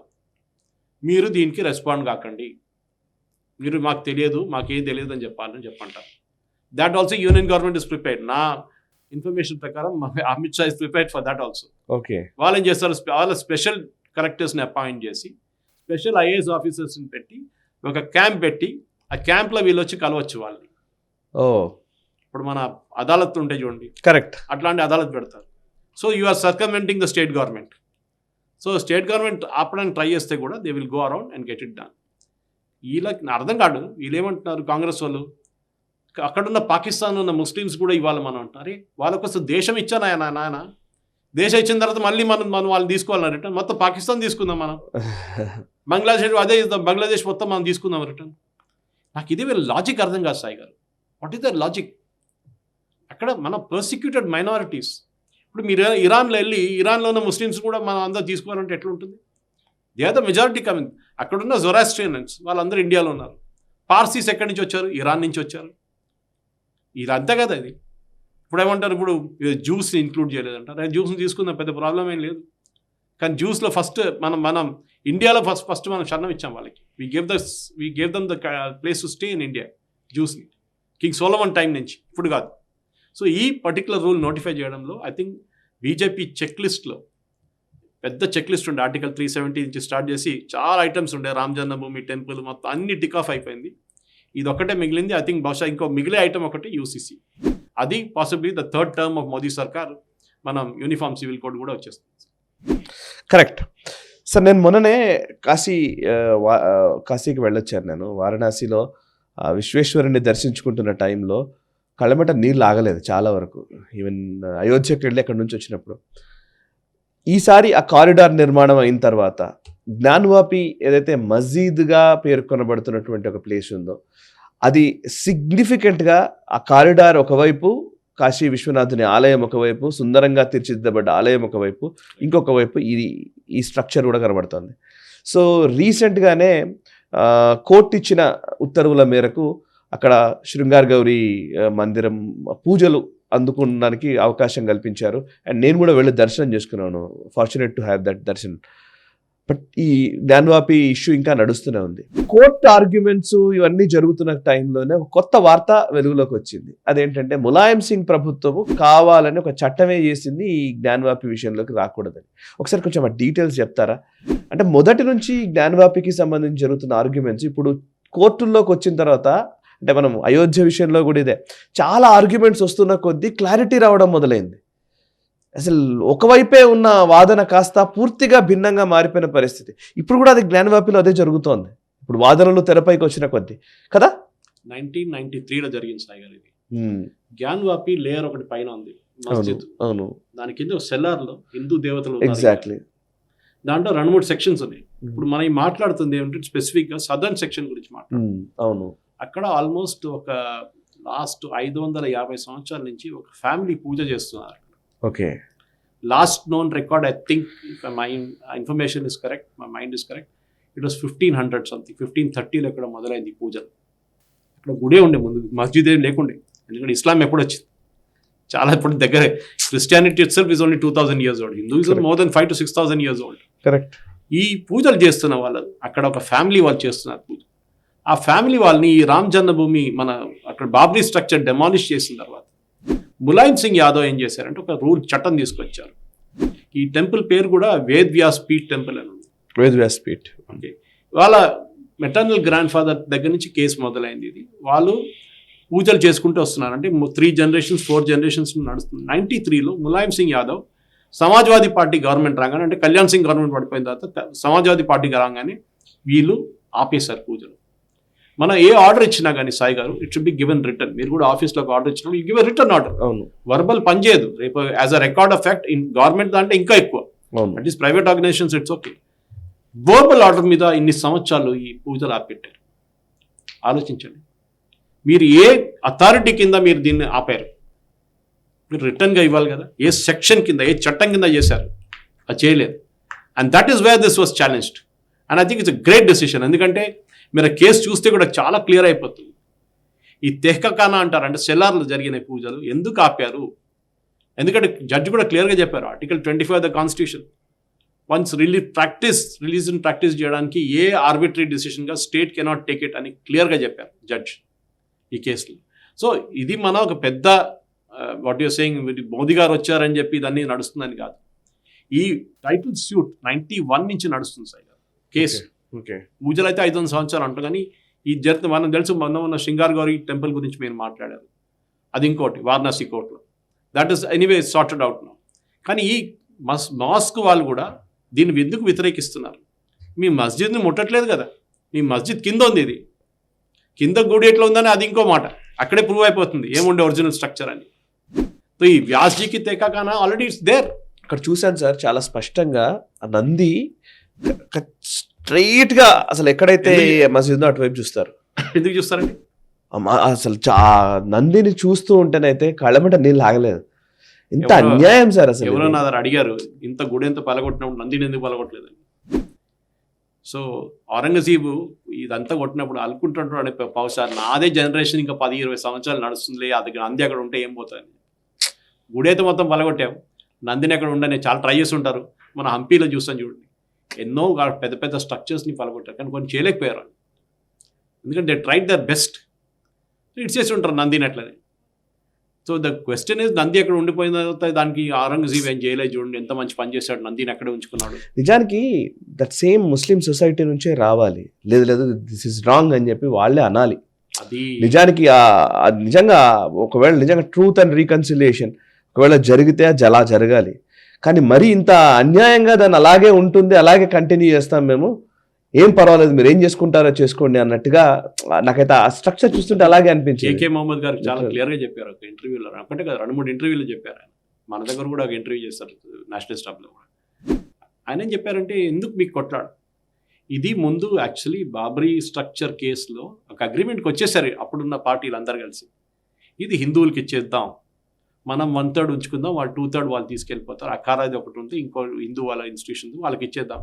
మీరు దీనికి రెస్పాండ్ కాకండి, మీరు మాకు తెలియదు, మాకేం తెలియదు అని చెప్పంటారు. That also union government is prepared. నా ఇన్ఫర్మేషన్ ప్రకారం Amit Shah is prepared for that also. Okay, వాళ్ళు ఏం చేస్తారు, వాళ్ళ స్పెషల్ కలెక్టర్స్ని అపాయింట్ చేసి స్పెషల్ ఐఏఎస్ ఆఫీసర్స్ని పెట్టి ఒక క్యాంప్ పెట్టి, ఆ క్యాంప్లో వీళ్ళు వచ్చి కలవచ్చు వాళ్ళని. ఇప్పుడు మన అదాలత్ ఉంటే చూడండి, కరెక్ట్, అట్లాంటి అదాలత్ పెడతారు. So you are circumventing the state government. So state government ఆపడానికి ట్రై చేస్తే కూడా they will go around and get it done. వీళ్ళకి అర్థం కాదు, వీళ్ళు ఏమంటున్నారు కాంగ్రెస్ వాళ్ళు, అక్కడున్న పాకిస్తాన్ ఉన్న ముస్లిమ్స్ కూడా ఇవ్వాలి మనం అంటారు. వాళ్ళకోసం దేశం ఇచ్చాను నాయన, దేశం ఇచ్చిన తర్వాత మళ్ళీ మనం వాళ్ళు తీసుకోవాలని రిటర్న్, మొత్తం పాకిస్తాన్ తీసుకుందాం మనం, బంగ్లాదేశ్ అదే బంగ్లాదేశ్ మొత్తం మనం తీసుకుందాం రిటర్న్. నాకు ఇదే వీళ్ళ లాజిక్ అర్థం కాదు సాయి గారు. What is the logic? అక్కడ మన పర్సిక్యూటెడ్ మైనారిటీస్, ఇప్పుడు మీరు ఇరాన్లో వెళ్ళి ఇరాన్లో ఉన్న ముస్లిమ్స్ కూడా మనం అందరూ తీసుకోవాలంటే ఎట్లుంటుంది? They are the majority coming. అక్కడున్న జొరాస్ట్రియన్స్ వాళ్ళందరూ ఇండియాలో ఉన్నారు. పార్సీస్ ఎక్కడి నుంచి వచ్చారు? ఇరాన్ నుంచి వచ్చారు. ఇది అంతే కదా. ఇది ఇప్పుడు ఏమంటారు, ఇప్పుడు జ్యూస్ని ఇంక్లూడ్ చేయలేదంటారు. జ్యూస్ని తీసుకుందాం, పెద్ద ప్రాబ్లం ఏం లేదు. కానీ జ్యూస్లో ఫస్ట్ మనం ఇండియాలో ఫస్ట్ మనం శరణం ఇచ్చాం వాళ్ళకి. We gave them the place to stay in India. జ్యూస్ని కింగ్ సోలమన్ టైం నుంచి, ఇప్పుడు కాదు. సో ఈ పర్టికులర్ రూల్ నోటిఫై చేయడంలో ఐ థింక్ బీజేపీ చెక్ లిస్ట్లో పెద్ద చెక్ లిస్ట్ ఉండే, ఆర్టికల్ 370 నుంచి స్టార్ట్ చేసి చాలా ఐటమ్స్ ఉండే, రామ్ జన్మభూమి టెంపుల్ మొత్తం అన్ని టిక్ ఆఫ్ అయిపోయింది. ఇది ఒకటే మిగిలింది. ఐ థింక్ బహుశా ఇంకో మిగిలే ఐటమ్ ఒకటి యూసీసీ. అది possibly the third term of Modi సర్కార్, మనం యూనిఫామ్ సివిల్ కోడ్ కూడా వచ్చేస్తుంది. Correct sir. నేను మొన్ననే కాశీకి వెళ్ళొచ్చాను. నేను వారణాసిలో విశ్వేశ్వరుని దర్శించుకుంటున్న టైంలో కళ్ళమట నీళ్ళు ఆగలేదు చాలా వరకు. ఈవెన్ అయోధ్యకి వెళ్ళి అక్కడి నుంచి వచ్చినప్పుడు. ఈసారి ఆ కారిడార్ నిర్మాణం అయిన తర్వాత జ్ఞాన్వాపి ఏదైతే మస్జీద్గా పేర్కొనబడుతున్నటువంటి ఒక ప్లేస్ ఉందో, అది సిగ్నిఫికెంట్గా ఆ కారిడార్ ఒకవైపు, కాశీ విశ్వనాథుని ఆలయం ఒకవైపు, సుందరంగా తీర్చిదిద్దబడ్డ ఆలయం ఒకవైపు, ఇంకొక వైపు ఈ స్ట్రక్చర్ కూడా కనబడుతుంది. సో రీసెంట్గానే కోర్టు ఇచ్చిన ఉత్తర్వుల మేరకు అక్కడ శృంగార్ గౌరీ మందిరం పూజలు అందుకోవడానికి అవకాశం కల్పించారు. అండ్ నేను కూడా వెళ్ళి దర్శనం చేసుకున్నాను. Fortunate to have that Darshan. But ఈ జ్ఞానవాపి ఇష్యూ ఇంకా నడుస్తూనే ఉంది. కోర్టు ఆర్గ్యుమెంట్స్ ఇవన్నీ జరుగుతున్న టైంలోనే ఒక కొత్త వార్త వెలుగులోకి వచ్చింది. అదేంటంటే ములాయం సింగ్ ప్రభుత్వము కావాలని ఒక చట్టమే చేసింది ఈ జ్ఞానవాపి విషయంలోకి రాకూడదని. ఒకసారి కొంచెం ఆ డీటెయిల్స్ చెప్తారా? అంటే మొదటి నుంచి జ్ఞానవాపికి సంబంధించి జరుగుతున్న ఆర్గ్యుమెంట్స్ ఇప్పుడు కోర్టుల్లోకి వచ్చిన తర్వాత, అంటే మనం అయోధ్య విషయంలో కూడా ఇదే, చాలా ఆర్గ్యుమెంట్స్ వస్తున్న కొద్దీ క్లారిటీ రావడం మొదలైంది. అసలు ఒకవైపే ఉన్న వాదన కాస్త పూర్తిగా భిన్నంగా మారిపోయిన పరిస్థితి. ఇప్పుడు కూడా అది జ్ఞానవాపిలో అదే జరుగుతోంది. ఇప్పుడు వాదనలు తెరపైకి వచ్చిన కొద్దీ కదా. 1993లో జరిగింది సాయి గారు ఇది. జ్ఞానవాపి లేయర్ ఒకటి పైన ఉంది మస్జిద్, అవును, దాని కింద సెల్లార్ లో హిందూ దేవతలు ఉన్నారు. ఎగ్జాక్ట్లీ. దాంట్లో 2-3 సెక్షన్స్ ఉన్నాయి. ఇప్పుడు మనం మాట్లాడుతుంది ఏమంటే స్పెసిఫిక్ గా సదర్న్ సెక్షన్ గురించి మాట్లాడుతుంది. అవును, అక్కడ ఆల్మోస్ట్ ఒక లాస్ట్ 550 సంవత్సరాల నుంచి ఒక ఫ్యామిలీ పూజ చేస్తున్నారు. Okay. Last known record, I think my information is correct, my mind is correct, it was 1500 something, 1530లో ఇక్కడ మొదలైంది పూజలు. ఇక్కడ గుడే ఉండే, ముందు మస్జిద్ ఏం లేకుండే, ఎందుకంటే ఇస్లాం ఎప్పుడు వచ్చింది చాలా ఇప్పుడు దగ్గరే. Christianity it self is only 2000 years old, Hinduism more than 5 to 6,000 years old. Correct. ఈ పూజలు చేస్తున్న వాళ్ళు అక్కడ ఒక ఫ్యామిలీ వాళ్ళు చేస్తున్నారు పూజ. ఆ ఫ్యామిలీ వాళ్ళని ఈ రామ్ జన్మభూమి మన అక్కడ బాబ్రీ స్ట్రక్చర్ డెమాలిష్ చేసిన తర్వాత ములాయం సింగ్ యాదవ్ ఏం చేశారంటే ఒక చట్టం తీసుకొచ్చారు. ఈ టెంపుల్ పేరు కూడా వేద్ వ్యాస్ పీఠ్ టెంపుల్ అని ఉంది. వేద్ వ్యాస్ పీఠ్. ఓకే. వాళ్ళ మెటర్నల్ గ్రాండ్ ఫాదర్ దగ్గర నుంచి కేసు మొదలైంది. ఇది వాళ్ళు పూజలు చేసుకుంటూ వస్తున్నారు. అంటే 3 generations 4 generations నడుస్తుంది. 93లో ములాయం సింగ్ యాదవ్ సమాజ్వాదీ పార్టీ గవర్నమెంట్ రాగానే, అంటే కళ్యాణ్ సింగ్ గవర్నమెంట్ పడిపోయిన తర్వాత సమాజ్వాదీ పార్టీ రాగానే వీళ్ళు ఆపేశారు పూజలు. మనం ఏ ఆర్డర్ ఇచ్చినా కానీ Sai garu, it should be given return. మీరు కూడా ఆఫీస్లో ఆర్డర్ ఇచ్చినప్పుడు యూ గివ్ రిటర్న్ ఆర్డర్. అవును. వర్బల్ పనిచేయదు. రేపు as a record of fact in government దాంట్లో ఇంకా ఎక్కువ. It is private organisations it's okay. Verbal order మీద ఇన్ని సంవత్సరాలు ఈ పూజలు ఆపెట్టారు. ఆలోచించండి, మీరు ఏ అథారిటీ కింద మీరు దీన్ని ఆపారు? మీరు రిటర్న్గా ఇవ్వాలి కదా. ఏ సెక్షన్ కింద, ఏ చట్టం కింద చేశారు? అది చేయలేదు. And that is where this was challenged. And I think it's a great decision. ఎందుకంటే మీరు కేసు చూస్తే కూడా చాలా క్లియర్ అయిపోతుంది. ఈ తెహ్కఖానా అంటారు, అంటే సెల్లార్లు జరిగిన పూజలు ఎందుకు ఆపారు? ఎందుకంటే జడ్జి కూడా క్లియర్గా చెప్పారు, article 25 the constitution once religion practice చేయడానికి ఏ ఆర్బిటరీ డిసిషన్గా స్టేట్ కెనాట్ టేక్ ఇట్ అని క్లియర్గా చెప్పారు జడ్జ్ ఈ కేసులో. సో ఇది మన ఒక పెద్ద వాట్ యూర్ సేయింగ్, మోదీ గారు వచ్చారని చెప్పి ఇదన్నీ నడుస్తుందని కాదు. ఈ టైటిల్ స్యూట్ 91 నుంచి నడుస్తుంది సార్ కేసు. పూజలు అయితే 500 సంవత్సరాలు అంటారు. కానీ ఈ మనం తెలుసు, మొన్న శృంగార్ గౌరీ టెంపుల్ గురించి మీరు మాట్లాడారు, అది ఇంకోటి వారణాసి కోర్టులో. That is anyway sorted out now. కానీ ఈ మాస్క్ వాళ్ళు కూడా దీన్ని ఎందుకు వ్యతిరేకిస్తున్నారు? మీ మస్జిద్ని ముట్టట్లేదు కదా, మీ మస్జిద్ కింద ఉంది. ఇది కింద గుడి ఎట్లా ఉందని అది ఇంకో మాట, అక్కడే ప్రూవ్ అయిపోతుంది ఏముండే ఒరిజినల్ స్ట్రక్చర్ అని. సో ఈ వ్యాస్జీకి తెహ్కఖానా ఆల్రెడీ ఇట్స్ దేర్. అక్కడ చూశాను సార్ చాలా స్పష్టంగా, ఆ నంది స్ట్రైట్ గా అసలు ఎక్కడైతే మసీదు అటువైపు చూస్తారు. ఎందుకు చూస్తారండి? అసలు నందిని చూస్తూ ఉంటేనైతే కళ్ళమంట నీళ్ళు ఆగలేదు. ఇంత అన్యాయం సార్. అసలు ఎవరో నా దగ్గర అడిగారు, ఇంత గుడి ఎంత పలగొట్టినప్పుడు నందిని ఎందుకు పలగొట్టలేదని. సో ఔరంగజీబు ఇదంతా కొట్టినప్పుడు అనుకుంటుంటాడు, అనే బహుశా నాదే జనరేషన్ ఇంకా 10-20 సంవత్సరాలు నడుస్తుంది, అది నంది అక్కడ ఉంటే ఏం పోతుంది. గుడి అయితే మొత్తం పలగొట్టాం, నందిని అక్కడ ఉండని చాలా ట్రై చేసి ఉంటారు. మన హంపీలో చూస్తాం చూడండి, ఎన్నో పెద్ద పెద్ద స్ట్రక్చర్స్ని పలగొట్టారు, కానీ కొన్ని చేయలేకపోయారు. ఎందుకంటే they tried there best. It's చేసి ఉంటారు నందిని అట్లనే. So the question is, Nandi ఎక్కడ ఉండిపోయిన తర్వాత దానికి ఔరంగజీబ్ ఏం చేయలేదు చూడండి, ఎంత మంచి పని చేశాడు, నందిని ఎక్కడ ఉంచుకున్నాడు. నిజానికి దట్ సేమ్ ముస్లిం సొసైటీ నుంచే రావాలి. లేదు దిస్ ఇస్ రాంగ్ అని చెప్పి వాళ్ళే అనాలి. అది నిజానికి నిజంగా ఒకవేళ నిజంగా ట్రూత్ అండ్ రీకన్సిలియేషన్ ఒకవేళ జరిగితే అది అలా జరగాలి. కానీ మరి ఇంత అన్యాయంగా దాన్ని అలాగే ఉంటుంది, అలాగే కంటిన్యూ చేస్తాం మేము, ఏం పర్వాలేదు మీరు ఏం చేసుకుంటారో చేసుకోండి అన్నట్టుగా నాకైతే ఆ స్ట్రక్చర్ చూస్తుంటే అలాగే అనిపించింది. కేకే మహమ్మద్ గారు చాలా క్లియర్గా చెప్పారు ఒక ఇంటర్వ్యూలో, ఒకటే కదా 2-3 ఇంటర్వ్యూలో చెప్పారు. ఆయన మన దగ్గర కూడా ఒక ఇంటర్వ్యూ చేస్తారు నేషనల్ స్టాఫ్లో కూడా. ఆయన ఏం చెప్పారంటే, ఎందుకు మీకు కొట్లాడు, ఇది ముందు యాక్చువల్లీ బాబ్రీ స్ట్రక్చర్ కేసులో ఒక అగ్రిమెంట్కి వచ్చేసారు అప్పుడున్న పార్టీలు అందరు కలిసి, ఇది హిందువులకి ఇచ్చేద్దాం, మనం 1/3 ఉంచుకుందాం, వాళ్ళు 2/3 వాళ్ళు తీసుకెళ్ళిపోతారు, అఖారాది ఒకటి ఉంది, ఇంకో హిందూ వాళ్ళ ఇన్స్టిట్యూషన్ వాళ్ళకి ఇచ్చేద్దాం.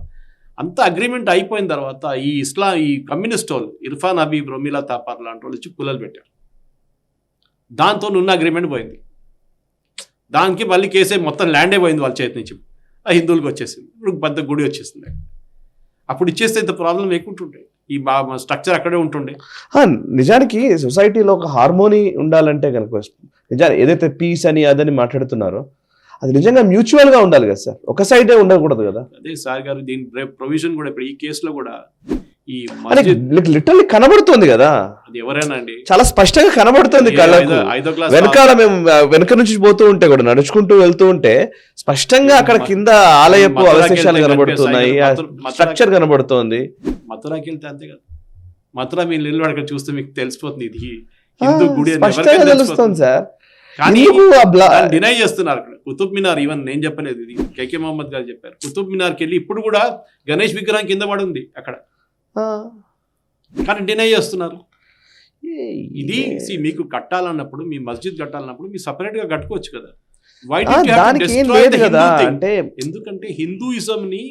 అంత అగ్రిమెంట్ అయిపోయిన తర్వాత ఈ కమ్యూనిస్ట్ వాళ్ళు ఇర్ఫాన్ హబీబ్, రొమీలా తాపార్ లాంటి వాళ్ళు వచ్చి పుల్లలు పెట్టారు. దాంతో ఉన్న అగ్రిమెంట్ పోయింది. దానికి మళ్ళీ కేసే మొత్తం ల్యాండే పోయింది వాళ్ళ చేతి నుంచి, ఆ హిందువులకు వచ్చేసింది. ఇప్పుడు పెద్ద గుడి వచ్చేసింది. అప్పుడు ఇచ్చేస్తే ఇంత ప్రాబ్లం లేకుంటుండే, ఈ స్ట్రక్చర్ అక్కడే ఉంటుండే. నిజానికి సొసైటీలో ఒక హార్మోనీ ఉండాలంటే కనుక నిజానికి ఏదైతే పీస్ అని అదని మాట్లాడుతున్నారో అది నిజంగా మ్యూచువల్ గా ఉండాలి కదా సార్, ఒక సైడే ఉండకూడదు కదా. అదే సార్ గారు దీని ప్రొవిజన్ కూడా ఇప్పుడు ఈ కేసులో కూడా ఈ లిటరల్లీ కనబడుతుంది కదా, అది ఎవరైనా అండి చాలా స్పష్టంగా కనబడుతుంది కళ్ళకు. 5వ క్లాస్ వెనకాల మేము వెనక నుంచి పోతూ ఉంటే కూడా నడుచుకుంటూ వెళ్తూ ఉంటే స్పష్టంగా అక్కడ కింద ఆలయపు అవశేషాలు కనబడుతున్నాయి, స్ట్రక్చర్ కనబడుతోంది. మథురాకి వెళ్తే అంతే కదా, మథురా మీరు నిల్లు అక్కడ చూస్తే మీకు తెలిసిపోతుంది ఇది హిందూ గుడి స్పష్టంగా తెలుస్తుంది సార్. కానీ డినై చేస్తున్నారు అక్కడ. కుతుబ్ మినార్, ఈవెన్ నేను చెప్పలేదు, ఇది కేకే మహమ్మద్ గారు చెప్పారు. కుతుబ్ మినార్కి వెళ్ళి ఇప్పుడు కూడా గణేష్ విగ్రహం కింద పడి ఉంది అక్కడ, కానీ డినై చేస్తున్నారు. ఇది మీకు కట్టాలన్నప్పుడు, మీ మస్జిద్ కట్టాలన్నప్పుడు మీరు సపరేట్ గా కట్టుకోవచ్చు కదా. ఎందుకంటే హిందూయిజం ని,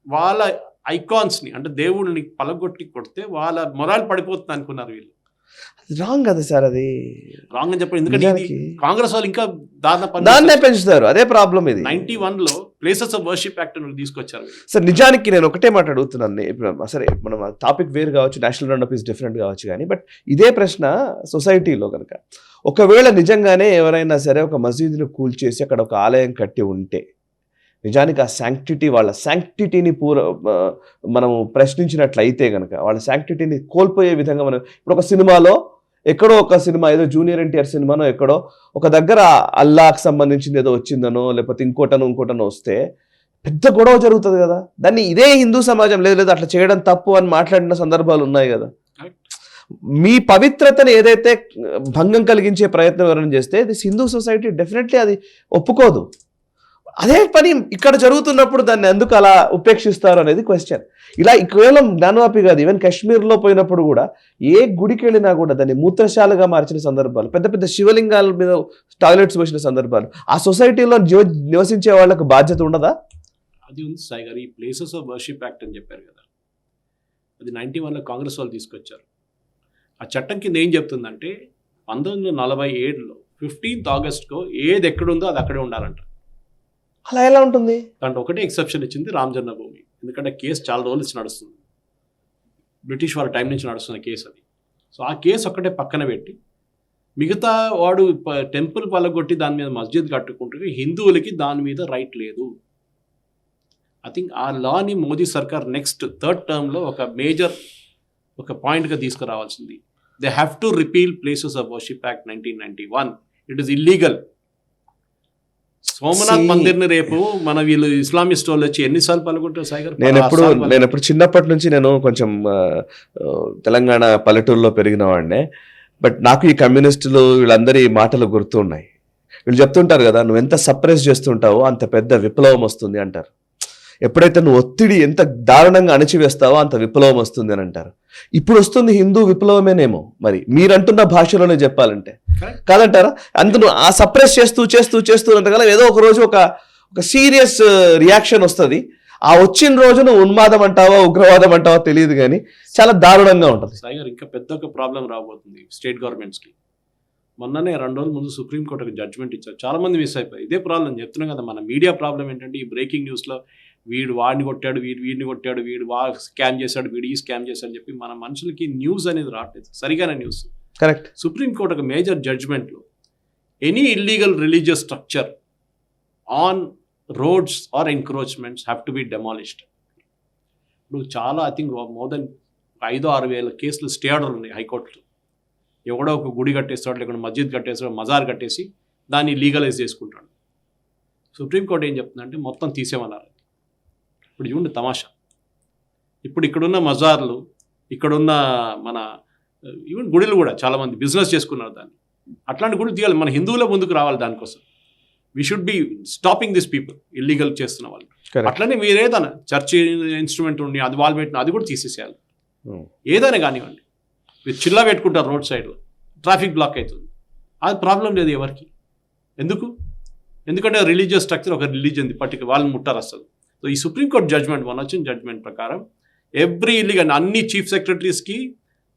వాళ్ళ ఐకాన్స్ ని, అంటే దేవుళ్ళని పలగొట్టి కొడితే వాళ్ళ మొరాల్ పడిపోతుంది అనుకున్నారు వీళ్ళు. రాంగ్ కదా సార్, అది రాంగ్ అని చెప్పండి. ఎందుకంటే కాంగ్రెస్ వాళ్ళు ఇంకా దాన్నే పెంచుతారు, అదే ప్రాబ్లం. ఇది 91లో ప్లేసెస్ ఆఫ్ వర్షిప్ యాక్ట్ తీసుకొచ్చారు సార్. నిజానికి నేను ఒకటే మాట అడుగుతున్నాను, ఇప్పుడు సరే మనం టాపిక్ వేరు కావచ్చు, national round up is different కావచ్చు, కానీ బట్ ఇదే ప్రశ్న సొసైటీలో కనుక ఒకవేళ నిజంగానే ఎవరైనా సరే ఒక మసీదుని కూల్చేసి అక్కడ ఒక ఆలయం కట్టి ఉంటే నిజానికి ఆ శాంక్టిటీ, వాళ్ళ శాంక్టిటీని మనము ప్రశ్నించినట్లయితే కనుక వాళ్ళ శాంక్టిటీని కోల్పోయే విధంగా మనం ఇప్పుడు ఒక సినిమాలో ఎక్కడో ఒక సినిమా ఏదో జూనియర్ ఎన్టీఆర్ సినిమానో ఎక్కడో ఒక దగ్గర అల్లాహ్కి సంబంధించింది ఏదో వచ్చిందనో లేకపోతే ఇంకోటనో వస్తే పెద్ద గొడవ జరుగుతుంది కదా. దాన్ని ఇదే హిందూ సమాజం లేదు అట్లా చేయడం తప్పు అని మాట్లాడిన సందర్భాలు ఉన్నాయి కదా. మీ పవిత్రతను ఏదైతే భంగం కలిగించే ప్రయత్నం ఎవరైనా చేస్తే దిస్ హిందూ సొసైటీ డెఫినెట్లీ అది ఒప్పుకోదు. అదే పని ఇక్కడ జరుగుతున్నప్పుడు దాన్ని ఎందుకు అలా ఉపేక్షిస్తారు అనేది క్వశ్చన్. ఇలా కేవలం జ్ఞానవాపి కాదు, ఈవెన్ కాశ్మీర్లో పోయినప్పుడు కూడా ఏ గుడికి వెళ్ళినా కూడా దాన్ని మూత్రశాలగా మార్చిన సందర్భాలు, పెద్ద పెద్ద శివలింగాల మీద టాయిలెట్స్ పోసిన సందర్భాలు, ఆ సొసైటీలో నివసించే వాళ్ళకు బాధ్యత ఉండదా? అది ఉంది సాయి గారు. ఈ ప్లేసెస్ ఆఫ్ వర్షిప్ యాక్ట్ అని చెప్పారు కదా, అది 91లో కాంగ్రెస్ వాళ్ళు తీసుకొచ్చారు. ఆ చట్టం కింద ఏం చెప్తుందంటే 1947లో 15th ఆగస్ట్కో ఏది ఎక్కడుందో అది అక్కడే ఉండాలంట. అలా ఎలా ఉంటుంది? దాంట్లో ఒకటే ఎక్సెప్షన్ ఇచ్చింది రామ్ జన్మభూమి. ఎందుకంటే కేసు చాలా రోజుల నుంచి నడుస్తుంది, బ్రిటిష్ వాళ్ళ టైం నుంచి నడుస్తున్న కేసు అది. సో ఆ కేసు ఒక్కటే పక్కన పెట్టి మిగతా వాడు టెంపుల్ పలగొట్టి దాని మీద మస్జిద్ కట్టుకుంటే హిందువులకి దాని మీద రైట్ లేదు. ఐ థింక్ ఆ లాని మోదీ సర్కార్ నెక్స్ట్ 3rd టర్మ్లో ఒక మేజర్ ఒక పాయింట్గా తీసుకురావాల్సింది. They have to repeal places of worship act 1991. It is illegal. Somnath మందిర్ని రేపు మన వీళ్ళు ఇస్లామిస్ట్ వాళ్ళు వచ్చి ఎన్నిసార్లు పాల్గొంటారు సాయి గారు? నేను ఎప్పుడు చిన్నప్పటి నుంచి నేను కొంచెం తెలంగాణ పల్లెటూరులో పెరిగిన వాడినే. బట్ నాకు ఈ కమ్యూనిస్టులు వీళ్ళందరి మాటలు గుర్తున్నాయి. వీళ్ళు చెప్తుంటారు కదా, నువ్వు ఎంత సప్రెస్ చేస్తుంటావో అంత పెద్ద విప్లవం వస్తుంది అంటారు. ఎప్పుడైతే నువ్వు ఒత్తిడి ఎంత దారుణంగా అణచివేస్తావో అంత విప్లవం వస్తుంది అని అంటారు. ఇప్పుడు వస్తుంది హిందూ విప్లవమేనేమో మరి మీరంటున్న భాషలోనే చెప్పాలంటే, కాదంటారా? అందును ఆ సప్రెస్ చేస్తూ అంతకాలం ఏదో ఒక రోజు ఒక సీరియస్ రియాక్షన్ వస్తుంది. ఆ వచ్చిన రోజున ఉన్మాదం అంటావా ఉగ్రవాదం అంటావా తెలియదు, కానీ చాలా దారుణంగా ఉంటుంది. సాయి గారు ఇంకా పెద్ద ఒక ప్రాబ్లం రాబోతుంది స్టేట్ గవర్నమెంట్స్కి. మొన్ననే 2 రోజుల ముందు సుప్రీంకోర్టు ఒక జడ్జ్మెంట్ ఇచ్చారు. చాలా మంది మిస్ అయిపోయి ఇదే ప్రాబ్లం చెప్తున్నాం కదా. మన మీడియా ప్రాబ్లం ఏంటంటే ఈ బ్రేకింగ్ న్యూస్లో వీడు వాడిని కొట్టాడు, వీడిని కొట్టాడు, వీడు స్కామ్ చేశాడు, వీడు ఈ స్కామ్ చేశాడు అని చెప్పి మన మనుషులకి న్యూస్ అనేది రావట్లేదు, సరిగానే న్యూస్. కరెక్ట్. సుప్రీంకోర్టు ఒక మేజర్ జడ్జ్మెంట్లో any illegal religious structure on roads or encroachments have to be demolished. ఇప్పుడు చాలా ఐ థింక్ మోర్ దెన్ 5-6 వేల కేసులు స్టే ఆర్డర్లు ఉన్నాయి హైకోర్టులో. ఎవడో ఒక గుడి కట్టేస్తాడు, లేకుంటే మస్జిద్ కట్టేస్తాడు, మజార్ కట్టేసి దాన్ని లీగలైజ్ చేసుకుంటాడు. సుప్రీంకోర్టు ఏం చెప్తుందంటే మొత్తం తీసేమన్నారు. ఇప్పుడు చూడండి తమాషా, ఇప్పుడు ఇక్కడున్న మజార్లు, ఇక్కడున్న మన ఈవెన్ గుడిలు కూడా చాలామంది బిజినెస్ చేసుకున్నారు దాన్ని. అట్లాంటి గుడి తీయాలి, మన హిందువుల ముందుకు రావాలి దానికోసం. We should B stopping this people illegal చేస్తున్న వాళ్ళు. అట్లనే మీరు ఏదైనా చర్చ్ ఇన్స్ట్రుమెంట్ ఉండి అది వాళ్ళు పెట్టిన అది కూడా తీసేసేయాలి. ఏదైనా కానివ్వండి, మీరు చిల్లా పెట్టుకుంటారు రోడ్ సైడ్లో, ట్రాఫిక్ బ్లాక్ అవుతుంది, అది ప్రాబ్లం లేదు ఎవరికి. ఎందుకంటే రిలీజియస్ స్ట్రక్చర్ ఒక రిలీజియన్ పర్టికులర్ వాళ్ళని ముట్టారు అసలు. సో ఈ సుప్రీంకోర్టు జడ్జ్మెంట్ మొన్న వచ్చిన జడ్జ్మెంట్ ప్రకారం ఎవ్రీ ఇల్లీగల్ అన్ని చీఫ్ సెక్రటరీస్కి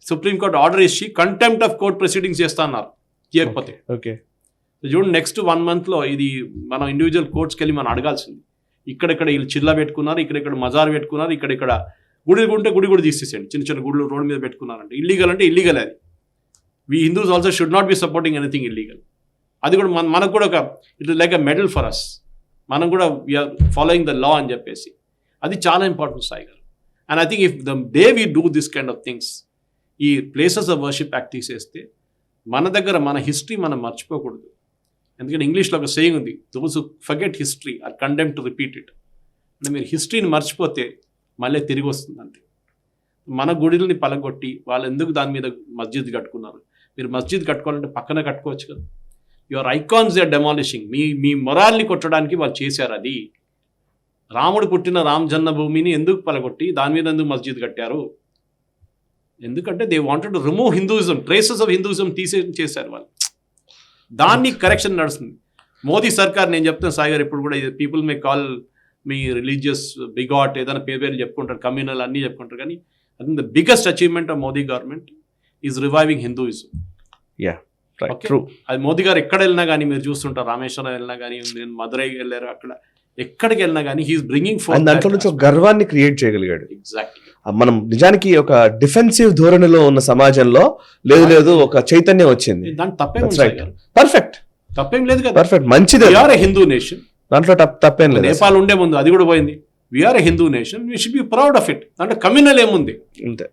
సుప్రీంకోర్టు ఆర్డర్ ఇచ్చి కంటెంప్ట్ ఆఫ్ కోర్ట్ ప్రొసీడింగ్స్ చేస్తా అన్నారు చేయకపోతే. ఓకే, చూడండి నెక్స్ట్ 1 monthలో ఇది మనం ఇండివిజువల్ కోర్ట్స్కి వెళ్ళి మనం అడగాల్సింది. ఇక్కడెక్కడ వీళ్ళు చిల్లా పెట్టుకున్నారు, ఇక్కడెక్కడ మజార్ పెట్టుకున్నారు, ఇక్కడెక్కడ గుడి ఉంటే గుడి కూడా తీసేసేయండి. చిన్న చిన్న గుళ్ళు రోడ్డు మీద పెట్టుకున్నారంటే ఇల్లీగల్ అంటే ఇల్లీగల్ అది. We Hindus also should not be supporting anything illegal. అది కూడా మనకు కూడా ఒక it is like a medal for us. మనం కూడా వీఆర్ ఫాలోయింగ్ ద లా అని చెప్పేసి అది చాలా ఇంపార్టెంట్ సాయి గారు. And I think if the day we do this kind of things, ఈ ప్లేసెస్ ఆఫ్ వర్షిప్ యాక్ట్ తీసేస్తే మన దగ్గర మన హిస్టరీ మనం మర్చిపోకూడదు. ఎందుకంటే ఇంగ్లీష్లో ఒక సేయింగ్ ఉంది, those who forget history or condemned to repeat it. అంటే మీరు హిస్టరీని మర్చిపోతే మళ్ళీ తిరిగి వస్తుంది అంతే. మన గుడిని పలగొట్టి వాళ్ళు ఎందుకు దాని మీద మస్జిద్ కట్టుకున్నారు? మీరు మస్జిద్ కట్టుకోవాలంటే పక్కన కట్టుకోవచ్చు కదా. Your icons they are demolishing. మీ మొరాల్ని కొట్టడానికి వాళ్ళు చేశారు. అది రాముడు పుట్టిన రామ్ జన్మభూమిని ఎందుకు పలగొట్టి దాని మీద ఎందుకు మస్జిద్ కట్టారు? ఎందుకంటే they wanted to remove Hinduism, traces of Hinduism చేశారు వాళ్ళు. దాన్ని కరెక్షన్ నడుస్తుంది. మోదీ సర్కార్, నేను చెప్తాను సాయి గారు, ఇప్పుడు కూడా people may call me religious begot, ఏదైనా పేరు చెప్పుకుంటారు, కమ్యూనల్ అన్నీ చెప్పుకుంటారు, కానీ I think the biggest achievement of Modi government is reviving Hinduism. అది మోదీ గారు ఎక్కడ వెళ్ళినా కానీ మీరు చూస్తుంటారు, రామేశ్వరం వెళ్ళినా కానీ, నేను మదురై వెళ్ళారు, అక్కడ ఎక్కడికి వెళ్ళినా కానీ హీఈస్ బ్రింగింగ్ ఫోర్ దాంట్లో నుంచి ఒక గర్వాన్ని క్రియేట్ చేయగలిగాడు. ఎగ్జాక్ట్లీ. మనం నిజానికి ఒక డిఫెన్సివ్ ధోరణిలో ఉన్న సమాజంలో లేదు ఒక చైతన్యం వచ్చింది. దాంట్లో తప్పేం పర్ఫెక్ట్, తప్పేం లేదు కదా. పర్ఫెక్ట్, మంచిది. వీఆర్ ఎ హిందూ నేషన్, దాంట్లో తప్పేం లేదు. నేపాల్ ఉండే ముందు అది కూడా పోయింది. We are a Hindu nation, we should be proud of it. అంటే కమ్యూనల్ ఏముంది అంతే.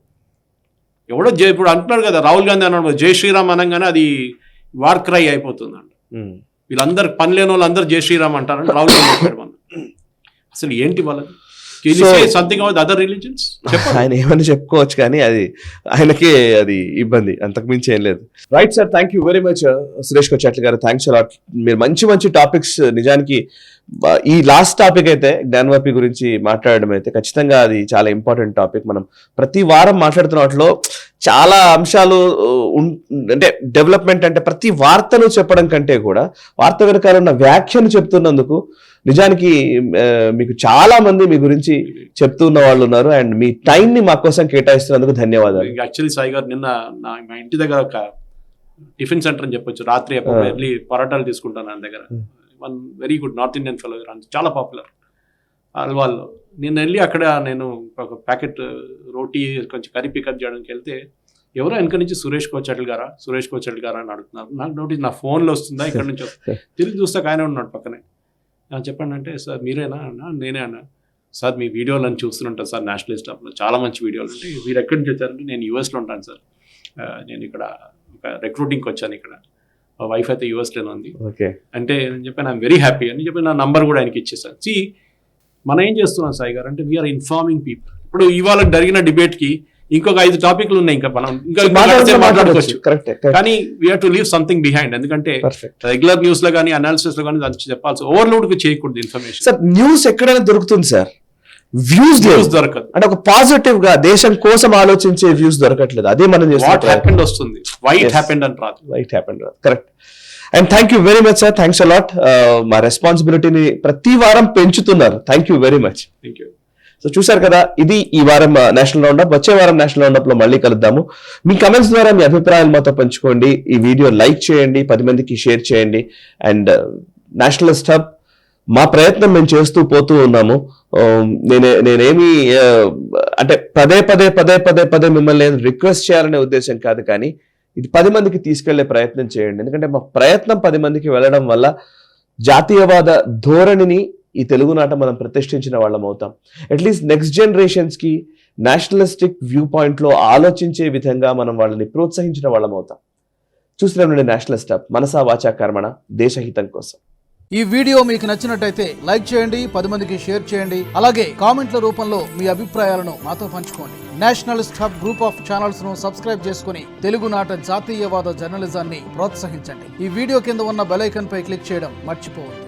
ఎవడో ఇప్పుడు అంటున్నాడు కదా, రాహుల్ గాంధీ అన్నాడు జై శ్రీరామ్ అనగానే అది వార్ క్రై అయిపోతుందంట. వీళ్ళందరు పని లేని వాళ్ళు అందరు జై శ్రీరామ్ అంటారంటే రాహుల్ గాంధీ చెప్పాడు. అసలు ఏంటి వాళ్ళది? సంథింగ్ అబౌట్ అదర్ రిలీజియన్స్ ఆయన ఏమని చెప్పుకోవచ్చు, కానీ అది ఆయనకే అది ఇబ్బంది, అంతకుమించి ఏం లేదు. Right sir, thank you very much Suresh Kochattil garu. Thanks a lot. మీరు మంచి టాపిక్స్, నిజానికి ఈ లాస్ట్ టాపిక్ అయితే జ్ఞానవాపి గురించి మాట్లాడడం అయితే ఖచ్చితంగా అది చాలా ఇంపార్టెంట్ టాపిక్. మనం ప్రతి వారం మాట్లాడుతున్న వాటిలో చాలా అంశాలు అంటే డెవలప్మెంట్ అంటే ప్రతి వార్తను చెప్పడం కంటే కూడా వార్త వెనకాల ఉన్న వ్యాఖ్యను చెప్తున్నందుకు నిజానికి మీకు చాలా మంది మీ గురించి చెప్తున్న వాళ్ళు ఉన్నారు. అండ్ మీ టైం ని మా కోసం కేటాయిస్తున్నందుకు ధన్యవాదాలు. యాక్చువల్లీ సాయి గారు, నిన్న మా ఇంటి దగ్గర ఒక టిఫిన్ సెంటర్ అని చెప్పొచ్చు, రాత్రి వెళ్ళి పరోటాలు తీసుకుంటాను ఆయన దగ్గర. One very good north Indian fellow, చాలా పాపులర్ వాళ్ళు. నేను వెళ్ళి అక్కడ నేను ఒక ప్యాకెట్ రోటీ కొంచెం కర్రీ పికప్ చేయడానికి వెళ్తే ఎవరో వెనక నుంచి సురేష్ కోచట్ల గారా అని అడుగుతున్నారు. నాకు నోటీస్ నా ఫోన్లో వస్తుందా, ఇక్కడ నుంచి తిరిగి చూస్తే ఆయన ఉన్నాడు పక్కనే. చెప్పండి అంటే, సార్ మీరేనా అన్నా? నేనే అన్నా. సార్ మీ వీడియోలను చూస్తుంటాను సార్ నేషనలిస్ట్ అప్లో, చాలా మంచి వీడియోలు. అంటే మీరు ఎక్కడి నుంచి వచ్చారంటే, నేను యూఎస్లో ఉంటాను సార్, నేను ఇక్కడ ఒక రిక్రూటింగ్కి వచ్చాను, ఇక్కడ మా వైఫ్ అయితే యూఎస్లోనే ఉంది అంటే నేను చెప్పాను ఐఎమ్ వెరీ హ్యాపీ అని చెప్పి నా నంబర్ కూడా ఆయనకి ఇచ్చేసాను. మనం ఏం చేస్తున్నాం సాయి గారు అంటే, వీఆర్ ఇన్ఫార్మింగ్ పీపుల్. ఇప్పుడు ఇవాళ జరిగిన డిబేట్కి ఇంకొక 5 టాపిక్లు ఉన్నాయి, ఇంకా మనం ఇంకా మాట్లాడుకోవచ్చు, కానీ we have to leave something behind. ఎందుకంటే రెగ్యులర్ న్యూస్ లో కానీ అనాలిసిస్ లో కానీ దానికి చెప్పాల్సి ఓవర్లోడ్ చేయకూడదు ఇన్ఫర్మేషన్. సార్ న్యూస్ ఎక్కడైనా దొరుకుతుంది సార్, వ్యూస్ దొరకదు. అంటే ఒక పాజిటివ్ గా దేశం కోసం ఆలోచించే వ్యూస్ దొరకట్లేదు. అదే మనం వాట్ హ్యాపెండ్ వస్తుంది, వై ఇట్ హ్యాపెండ్ అని రాదు, వైట్ హ్యాపెండ్ రాదు. Correct. And thank you very much sir, thanks a lot. మా రెస్పాన్సిబిలిటీని ప్రతి వారం పెంచుతున్నారు. Thank you very much. Thank you. So చూసారు కదా, ఇది ఈ వారం నేషనల్ రౌండప్. వచ్చే వారం నేషనల్ రౌండప్ లో మళ్ళీ కలుద్దాము. మీ కమెంట్స్ ద్వారా మీ అభిప్రాయాలు మాతో పంచుకోండి. ఈ వీడియో లైక్ చేయండి, 10 మందికి షేర్ చేయండి. అండ్ నేషనలిస్ట్ హబ్ మా ప్రయత్నం మేము చేస్తూ పోతూ ఉన్నాము. నేనేమి అంటే పదే మిమ్మల్ని రిక్వెస్ట్ చేయాలనే ఉద్దేశం కాదు, కానీ ఇది 10 మందికి తీసుకెళ్లే ప్రయత్నం చేయండి. ఎందుకంటే మా ప్రయత్నం 10 మందికి వెళ్ళడం వల్ల జాతీయవాద ధోరణిని ఈ తెలుగు నాట మనం ప్రతిష్ఠించిన వాళ్ళం అవుతాం. అట్లీస్ట్ నెక్స్ట్ జనరేషన్స్ కి నేషనలిస్టిక్ వ్యూ పాయింట్ లో ఆలోచించే విధంగా మనం వాళ్ళని ప్రోత్సహించిన వాళ్ళం అవుతాం. చూస్తున్నాం నేషనలిస్ట్ హబ్, మనసా వాచా కర్మణ, దేశహితం కోసం. ఈ వీడియో మీకు నచ్చినట్టయితే లైక్ చేయండి, 10 మందికి షేర్ చేయండి. అలాగే కామెంట్ల రూపంలో మీ అభిప్రాయాలను మాతో పంచుకోండి. Nationalist hub group of channels ను సబ్స్క్రైబ్ చేసుకుని తెలుగునాట జాతీయవాద జర్నలిజాన్ని ప్రోత్సహించండి. ఈ వీడియో కింద ఉన్న బెల్ ఐకాన్ పై క్లిక్ చేయడం మర్చిపోవద్దు.